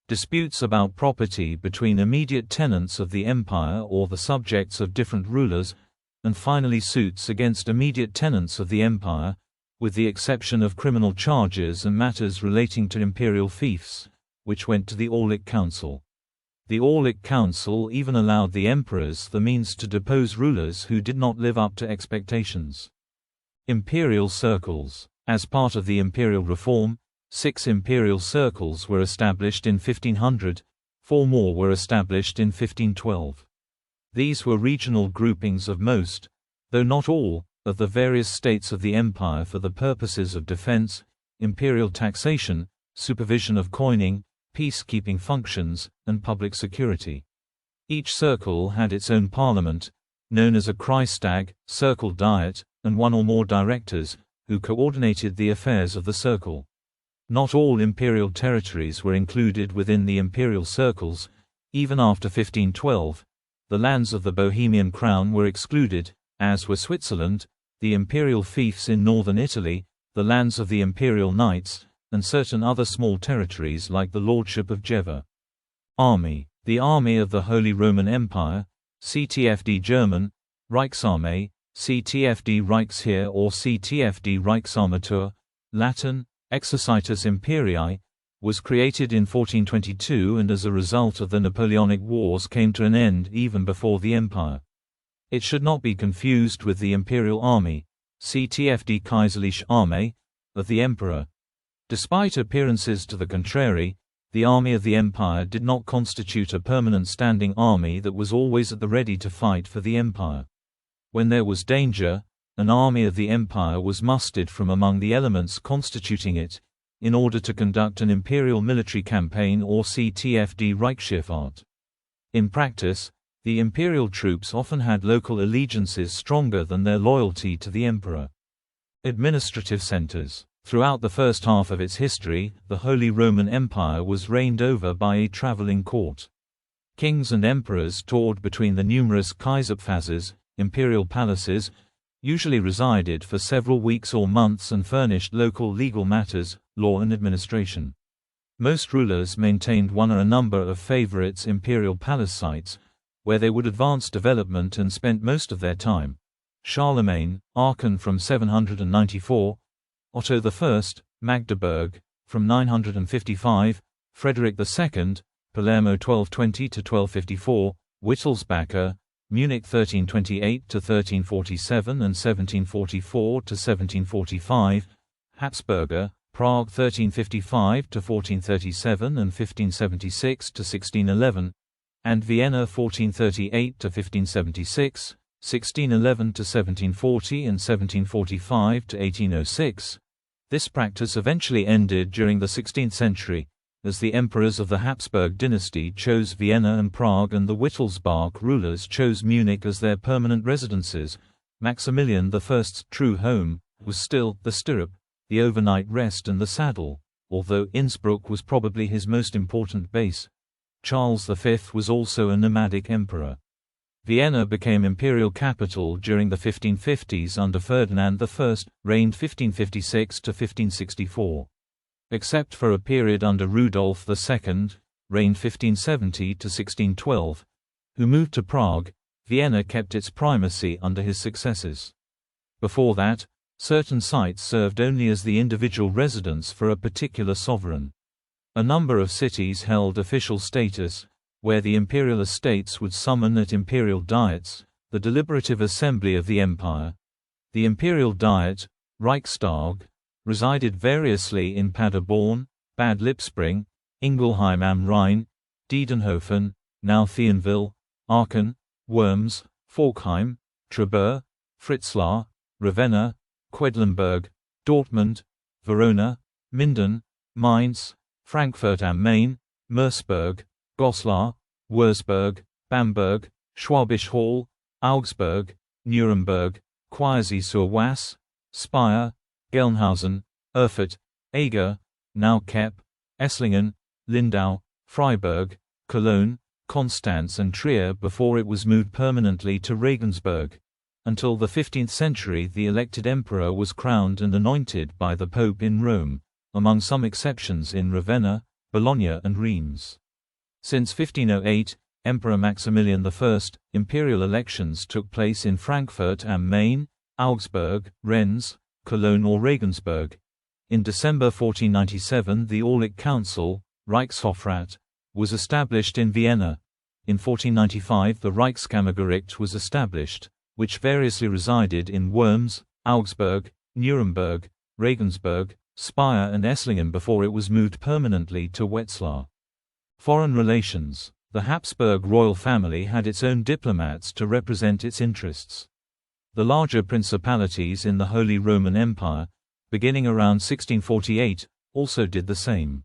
disputes about property between immediate tenants of the empire or the subjects of different rulers, and finally suits against immediate tenants of the empire, with the exception of criminal charges and matters relating to imperial fiefs, which went to the Aulic Council. The Aulic Council even allowed the emperors the means to depose rulers who did not live up to expectations. Imperial circles. As part of the Imperial Reform, 6 imperial circles were established in 1500, 4 more were established in 1512. These were regional groupings of most, though not all, of the various states of the empire for the purposes of defense, imperial taxation, supervision of coining, peacekeeping functions, and public security. Each circle had its own parliament, known as a Reichstag, circle diet, and one or more directors, who coordinated the affairs of the circle. Not all imperial territories were included within the imperial circles. Even after 1512, the lands of the Bohemian crown were excluded, as were Switzerland, the imperial fiefs in northern Italy, the lands of the imperial knights, and certain other small territories like the lordship of Jeva. Army. The Army of the Holy Roman Empire, CTFD German, Reichsarmee, CTFD Reichsheer or CTFD Reichsarmatur, Latin, Exercitus Imperii, was created in 1422 and as a result of the Napoleonic Wars came to an end even before the empire. It should not be confused with the imperial army, CTFD Kaiserliche Armee, of the emperor. Despite appearances to the contrary, the army of the empire did not constitute a permanent standing army that was always at the ready to fight for the empire. When there was danger, an army of the empire was mustered from among the elements constituting it, in order to conduct an imperial military campaign or CTFD Reichsschifffahrt. In practice, the imperial troops often had local allegiances stronger than their loyalty to the emperor. Administrative centers. Throughout the first half of its history, the Holy Roman Empire was reigned over by a traveling court. Kings and emperors toured between the numerous Kaiserpfazes, imperial palaces, usually resided for several weeks or months and furnished local legal matters, law and administration. Most rulers maintained one or a number of favorites imperial palace sites, where they would advance development and spent most of their time. Charlemagne, Aachen from 794, Otto I, Magdeburg, from 955, Frederick II, Palermo 1220–1254, Wittelsbacher, Munich 1328–1347 and 1744–1745, Habsburger, Prague 1355–1437 and 1576–1611, and Vienna 1438–1576, 1611–1740 and 1745–1806. This practice eventually ended during the 16th century, as the emperors of the Habsburg dynasty chose Vienna and Prague and the Wittelsbach rulers chose Munich as their permanent residences. Maximilian I's true home was still the stirrup, the overnight rest and the saddle, although Innsbruck was probably his most important base. Charles V was also a nomadic emperor. Vienna became imperial capital during the 1550s under Ferdinand I, reigned 1556–1564. Except for a period under Rudolf II, reigned 1570–1612, who moved to Prague, Vienna kept its primacy under his successors. Before that, certain sites served only as the individual residence for a particular sovereign. A number of cities held official status, where the imperial estates would summon at imperial diets, the deliberative assembly of the empire. The imperial diet, Reichstag, resided variously in Paderborn, Bad Lippspring, Ingelheim am Rhein, Diedenhofen, now Thionville, Aachen, Worms, Forchheim, Trubur, Fritzlar, Ravenna, Quedlinburg, Dortmund, Verona, Minden, Mainz, Frankfurt am Main, Merseburg, Goslar, Wurzburg, Bamberg, Schwabisch Hall, Augsburg, Nuremberg, Quierzy-sur-Oise, Speyer, Gelnhausen, Erfurt, Eger, now Kep, Esslingen, Lindau, Freiburg, Cologne, Constance and Trier before it was moved permanently to Regensburg. Until the 15th century the elected emperor was crowned and anointed by the Pope in Rome, among some exceptions in Ravenna, Bologna and Reims. Since 1508, Emperor Maximilian I, imperial elections took place in Frankfurt am Main, Augsburg, Rennes, Cologne or Regensburg. In December 1497 the Aulic Council, Reichshofrat, was established in Vienna. In 1495 the Reichskammergericht was established, which variously resided in Worms, Augsburg, Nuremberg, Regensburg, Speyer and Esslingen before it was moved permanently to Wetzlar. Foreign relations. The Habsburg royal family had its own diplomats to represent its interests. The larger principalities in the Holy Roman Empire, beginning around 1648, also did the same.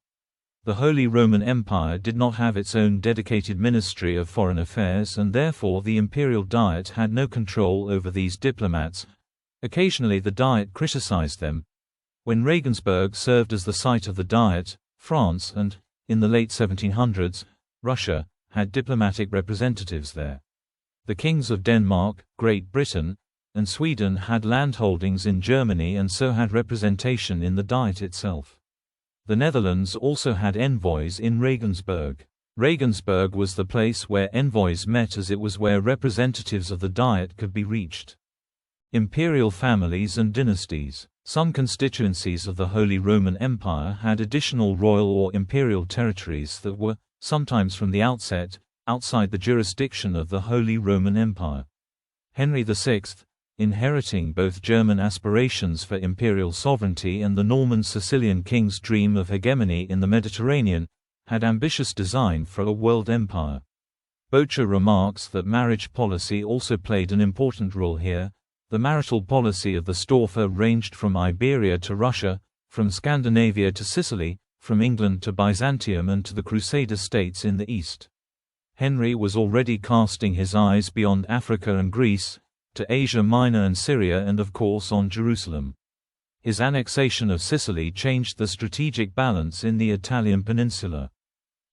The Holy Roman Empire did not have its own dedicated Ministry of Foreign Affairs and therefore the imperial diet had no control over these diplomats. Occasionally the diet criticized them. When Regensburg served as the site of the diet, France and, in the late 1700s, Russia, had diplomatic representatives there. The kings of Denmark, Great Britain, and Sweden had landholdings in Germany and so had representation in the Diet itself. The Netherlands also had envoys in Regensburg. Regensburg was the place where envoys met as it was where representatives of the Diet could be reached. Imperial families and dynasties. Some constituencies of the Holy Roman Empire had additional royal or imperial territories that were, sometimes from the outset, outside the jurisdiction of the Holy Roman Empire. Henry VI, inheriting both German aspirations for imperial sovereignty and the Norman Sicilian king's dream of hegemony in the Mediterranean, had ambitious design for a world empire. Bocher remarks that marriage policy also played an important role here. The marital policy of the Staufer ranged from Iberia to Russia, from Scandinavia to Sicily, from England to Byzantium and to the Crusader states in the east. Henry was already casting his eyes beyond Africa and Greece, to Asia Minor and Syria and of course on Jerusalem. His annexation of Sicily changed the strategic balance in the Italian peninsula.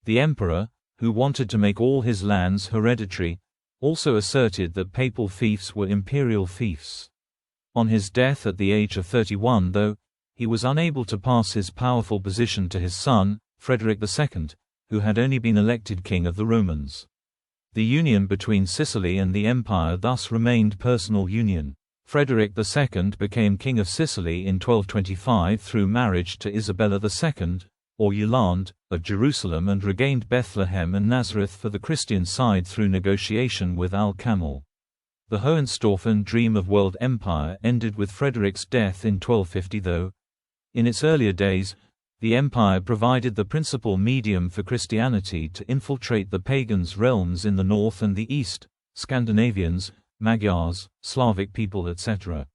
The emperor, who wanted to make all his lands hereditary, also asserted that papal fiefs were imperial fiefs. On his death at the age of 31, though, he was unable to pass his powerful position to his son, Frederick II, who had only been elected king of the Romans. The union between Sicily and the empire thus remained personal union. Frederick II became king of Sicily in 1225 through marriage to Isabella II, or Yolande, of Jerusalem, and regained Bethlehem and Nazareth for the Christian side through negotiation with Al-Kamil. The Hohenstaufen dream of world empire ended with Frederick's death in 1250, though, in its earlier days, the empire provided the principal medium for Christianity to infiltrate the pagans' realms in the north and the east, Scandinavians, Magyars, Slavic people etc.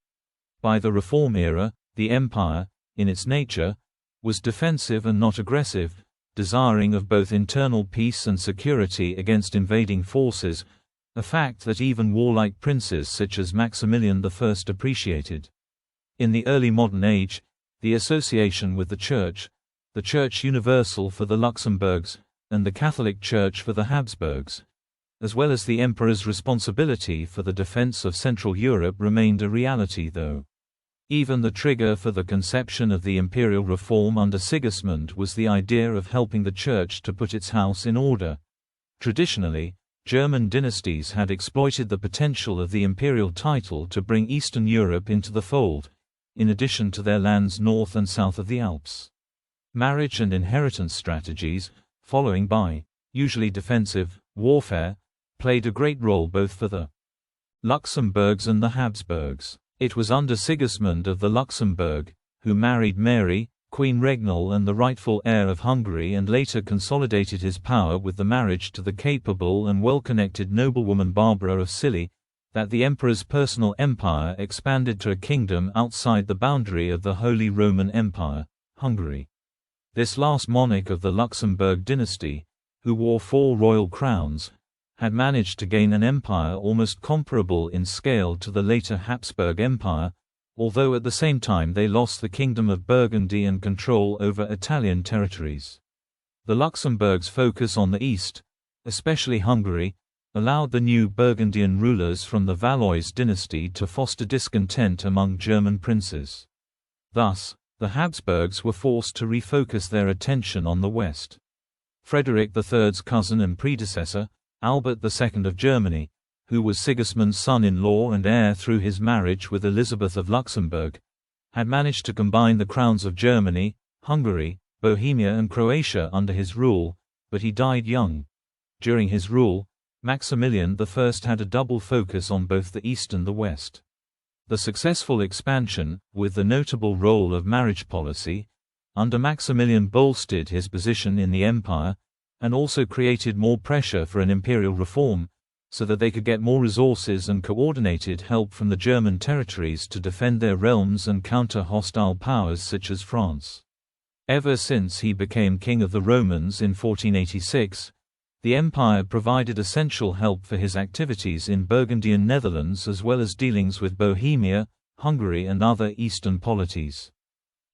By the Reform era, the empire, in its nature, was defensive and not aggressive, desiring of both internal peace and security against invading forces, a fact that even warlike princes such as Maximilian I appreciated. In the early modern age, the association with the Church Universal for the Luxembourgs, and the Catholic Church for the Habsburgs, as well as the emperor's responsibility for the defense of Central Europe remained a reality though. Even the trigger for the conception of the Imperial Reform under Sigismund was the idea of helping the Church to put its house in order. Traditionally, German dynasties had exploited the potential of the imperial title to bring Eastern Europe into the fold, in addition to their lands north and south of the Alps. Marriage and inheritance strategies, following by, usually defensive, warfare, played a great role both for the Luxembourgs and the Habsburgs. It was under Sigismund of the Luxembourg, who married Mary, Queen Regnal and the rightful heir of Hungary, and later consolidated his power with the marriage to the capable and well-connected noblewoman Barbara of Scilly, that the emperor's personal empire expanded to a kingdom outside the boundary of the Holy Roman Empire, Hungary. This last monarch of the Luxembourg dynasty, who wore 4 royal crowns, had managed to gain an empire almost comparable in scale to the later Habsburg Empire, although at the same time they lost the Kingdom of Burgundy and control over Italian territories. The Luxembourgs' focus on the east, especially Hungary, allowed the new Burgundian rulers from the Valois dynasty to foster discontent among German princes. Thus, the Habsburgs were forced to refocus their attention on the west. Frederick III's cousin and predecessor, Albert II of Germany, who was Sigismund's son-in-law and heir through his marriage with Elizabeth of Luxembourg, had managed to combine the crowns of Germany, Hungary, Bohemia and Croatia under his rule, but he died young. During his rule, Maximilian I had a double focus on both the east and the west. The successful expansion, with the notable role of marriage policy, under Maximilian bolstered his position in the empire, and also created more pressure for an imperial reform, so that they could get more resources and coordinated help from the German territories to defend their realms and counter hostile powers such as France. Ever since he became king of the Romans in 1486, the empire provided essential help for his activities in Burgundian Netherlands as well as dealings with Bohemia, Hungary and other eastern polities.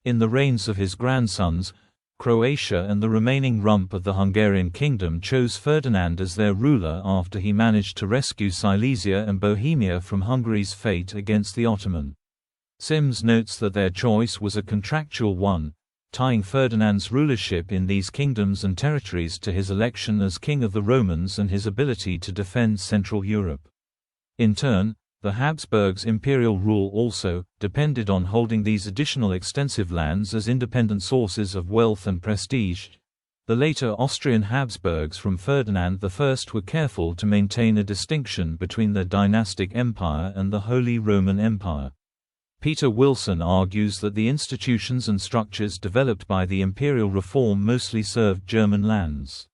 In the reigns of his grandsons, Croatia and the remaining rump of the Hungarian kingdom chose Ferdinand as their ruler after he managed to rescue Silesia and Bohemia from Hungary's fate against the Ottoman. Sims notes that their choice was a contractual one, tying Ferdinand's rulership in these kingdoms and territories to his election as King of the Romans and his ability to defend Central Europe. In turn, The Habsburgs' imperial rule also depended on holding these additional extensive lands as independent sources of wealth and prestige. The later Austrian Habsburgs from Ferdinand I were careful to maintain a distinction between the dynastic empire and the Holy Roman Empire. Peter Wilson argues that the institutions and structures developed by the Imperial Reform mostly served German lands.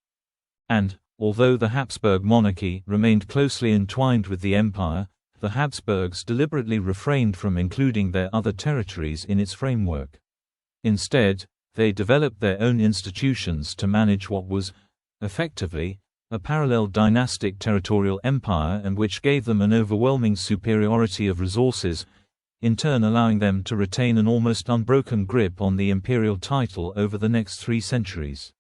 And, although the Habsburg monarchy remained closely entwined with the empire, the Habsburgs deliberately refrained from including their other territories in its framework. Instead, they developed their own institutions to manage what was, effectively, a parallel dynastic territorial empire, and which gave them an overwhelming superiority of resources, in turn allowing them to retain an almost unbroken grip on the imperial title over the next 3 centuries.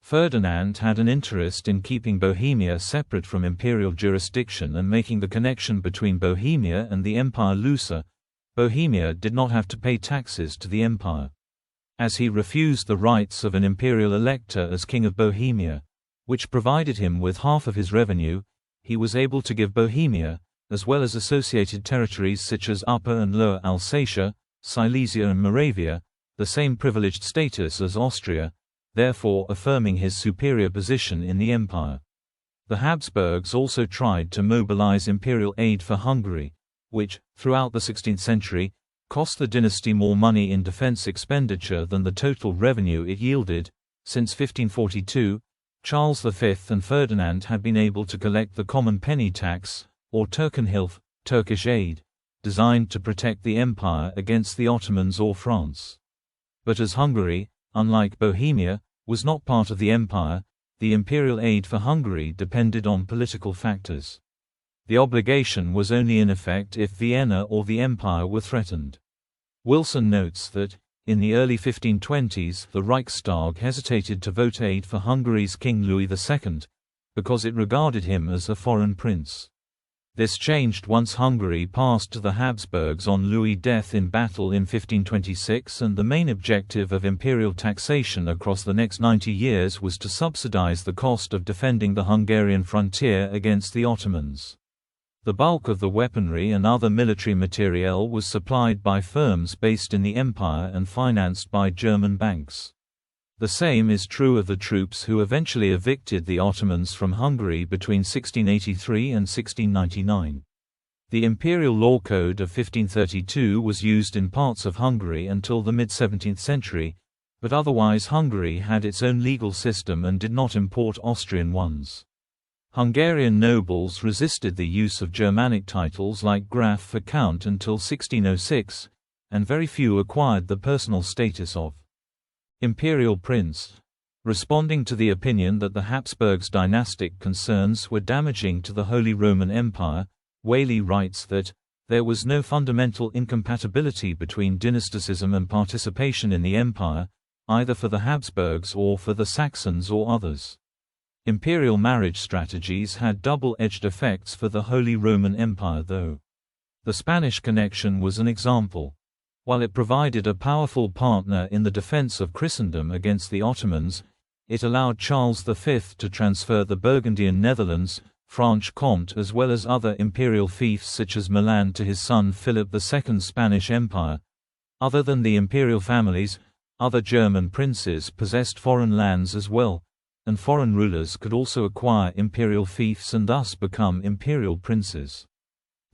Ferdinand had an interest in keeping Bohemia separate from imperial jurisdiction and making the connection between Bohemia and the empire looser. Bohemia did not have to pay taxes to the empire, as he refused the rights of an imperial elector as King of Bohemia, which provided him with half of his revenue. He was able to give Bohemia, as well as associated territories such as Upper and Lower Alsatia, Silesia and Moravia, the same privileged status as Austria, therefore affirming his superior position in the empire. The Habsburgs also tried to mobilize imperial aid for Hungary, which, throughout the 16th century, cost the dynasty more money in defense expenditure than the total revenue it yielded. Since 1542, Charles V and Ferdinand had been able to collect the common penny tax, or Turkenhilfe, Turkish aid, designed to protect the empire against the Ottomans or France. But as Hungary, unlike Bohemia, was not part of the empire, the imperial aid for Hungary depended on political factors. The obligation was only in effect if Vienna or the empire were threatened. Wilson notes that, in the early 1520s, the Reichstag hesitated to vote aid for Hungary's King Louis II, because it regarded him as a foreign prince. This changed once Hungary passed to the Habsburgs on Louis' death in battle in 1526, and the main objective of imperial taxation across the next 90 years was to subsidize the cost of defending the Hungarian frontier against the Ottomans. The bulk of the weaponry and other military materiel was supplied by firms based in the empire and financed by German banks. The same is true of the troops who eventually evicted the Ottomans from Hungary between 1683 and 1699. The Imperial Law Code of 1532 was used in parts of Hungary until the mid-17th century, but otherwise Hungary had its own legal system and did not import Austrian ones. Hungarian nobles resisted the use of Germanic titles like Graf for Count until 1606, and very few acquired the personal status of Imperial Prince. Responding to the opinion that the Habsburgs' dynastic concerns were damaging to the Holy Roman Empire, Whaley writes that, "There was no fundamental incompatibility between dynasticism and participation in the empire, either for the Habsburgs or for the Saxons or others." Imperial marriage strategies had double-edged effects for the Holy Roman Empire though. The Spanish connection was an example. While it provided a powerful partner in the defense of Christendom against the Ottomans, it allowed Charles V to transfer the Burgundian Netherlands, Franche-Comté as well as other imperial fiefs such as Milan to his son Philip II's Spanish Empire. Other than the imperial families, other German princes possessed foreign lands as well, and foreign rulers could also acquire imperial fiefs and thus become imperial princes.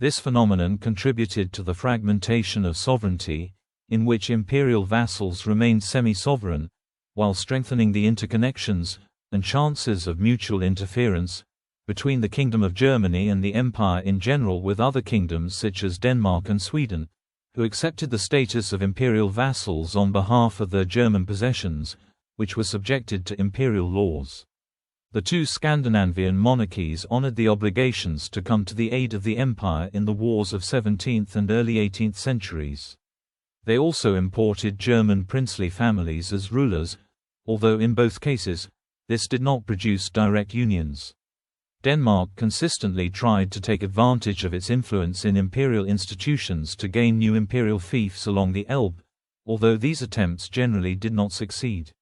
This phenomenon contributed to the fragmentation of sovereignty, in which imperial vassals remained semi-sovereign, while strengthening the interconnections, and chances of mutual interference, between the Kingdom of Germany and the Empire in general with other kingdoms such as Denmark and Sweden, who accepted the status of imperial vassals on behalf of their German possessions, which were subjected to imperial laws. The two Scandinavian monarchies honored the obligations to come to the aid of the empire in the wars of 17th and early 18th centuries. They also imported German princely families as rulers, although in both cases, this did not produce direct unions. Denmark consistently tried to take advantage of its influence in imperial institutions to gain new imperial fiefs along the Elbe, although these attempts generally did not succeed.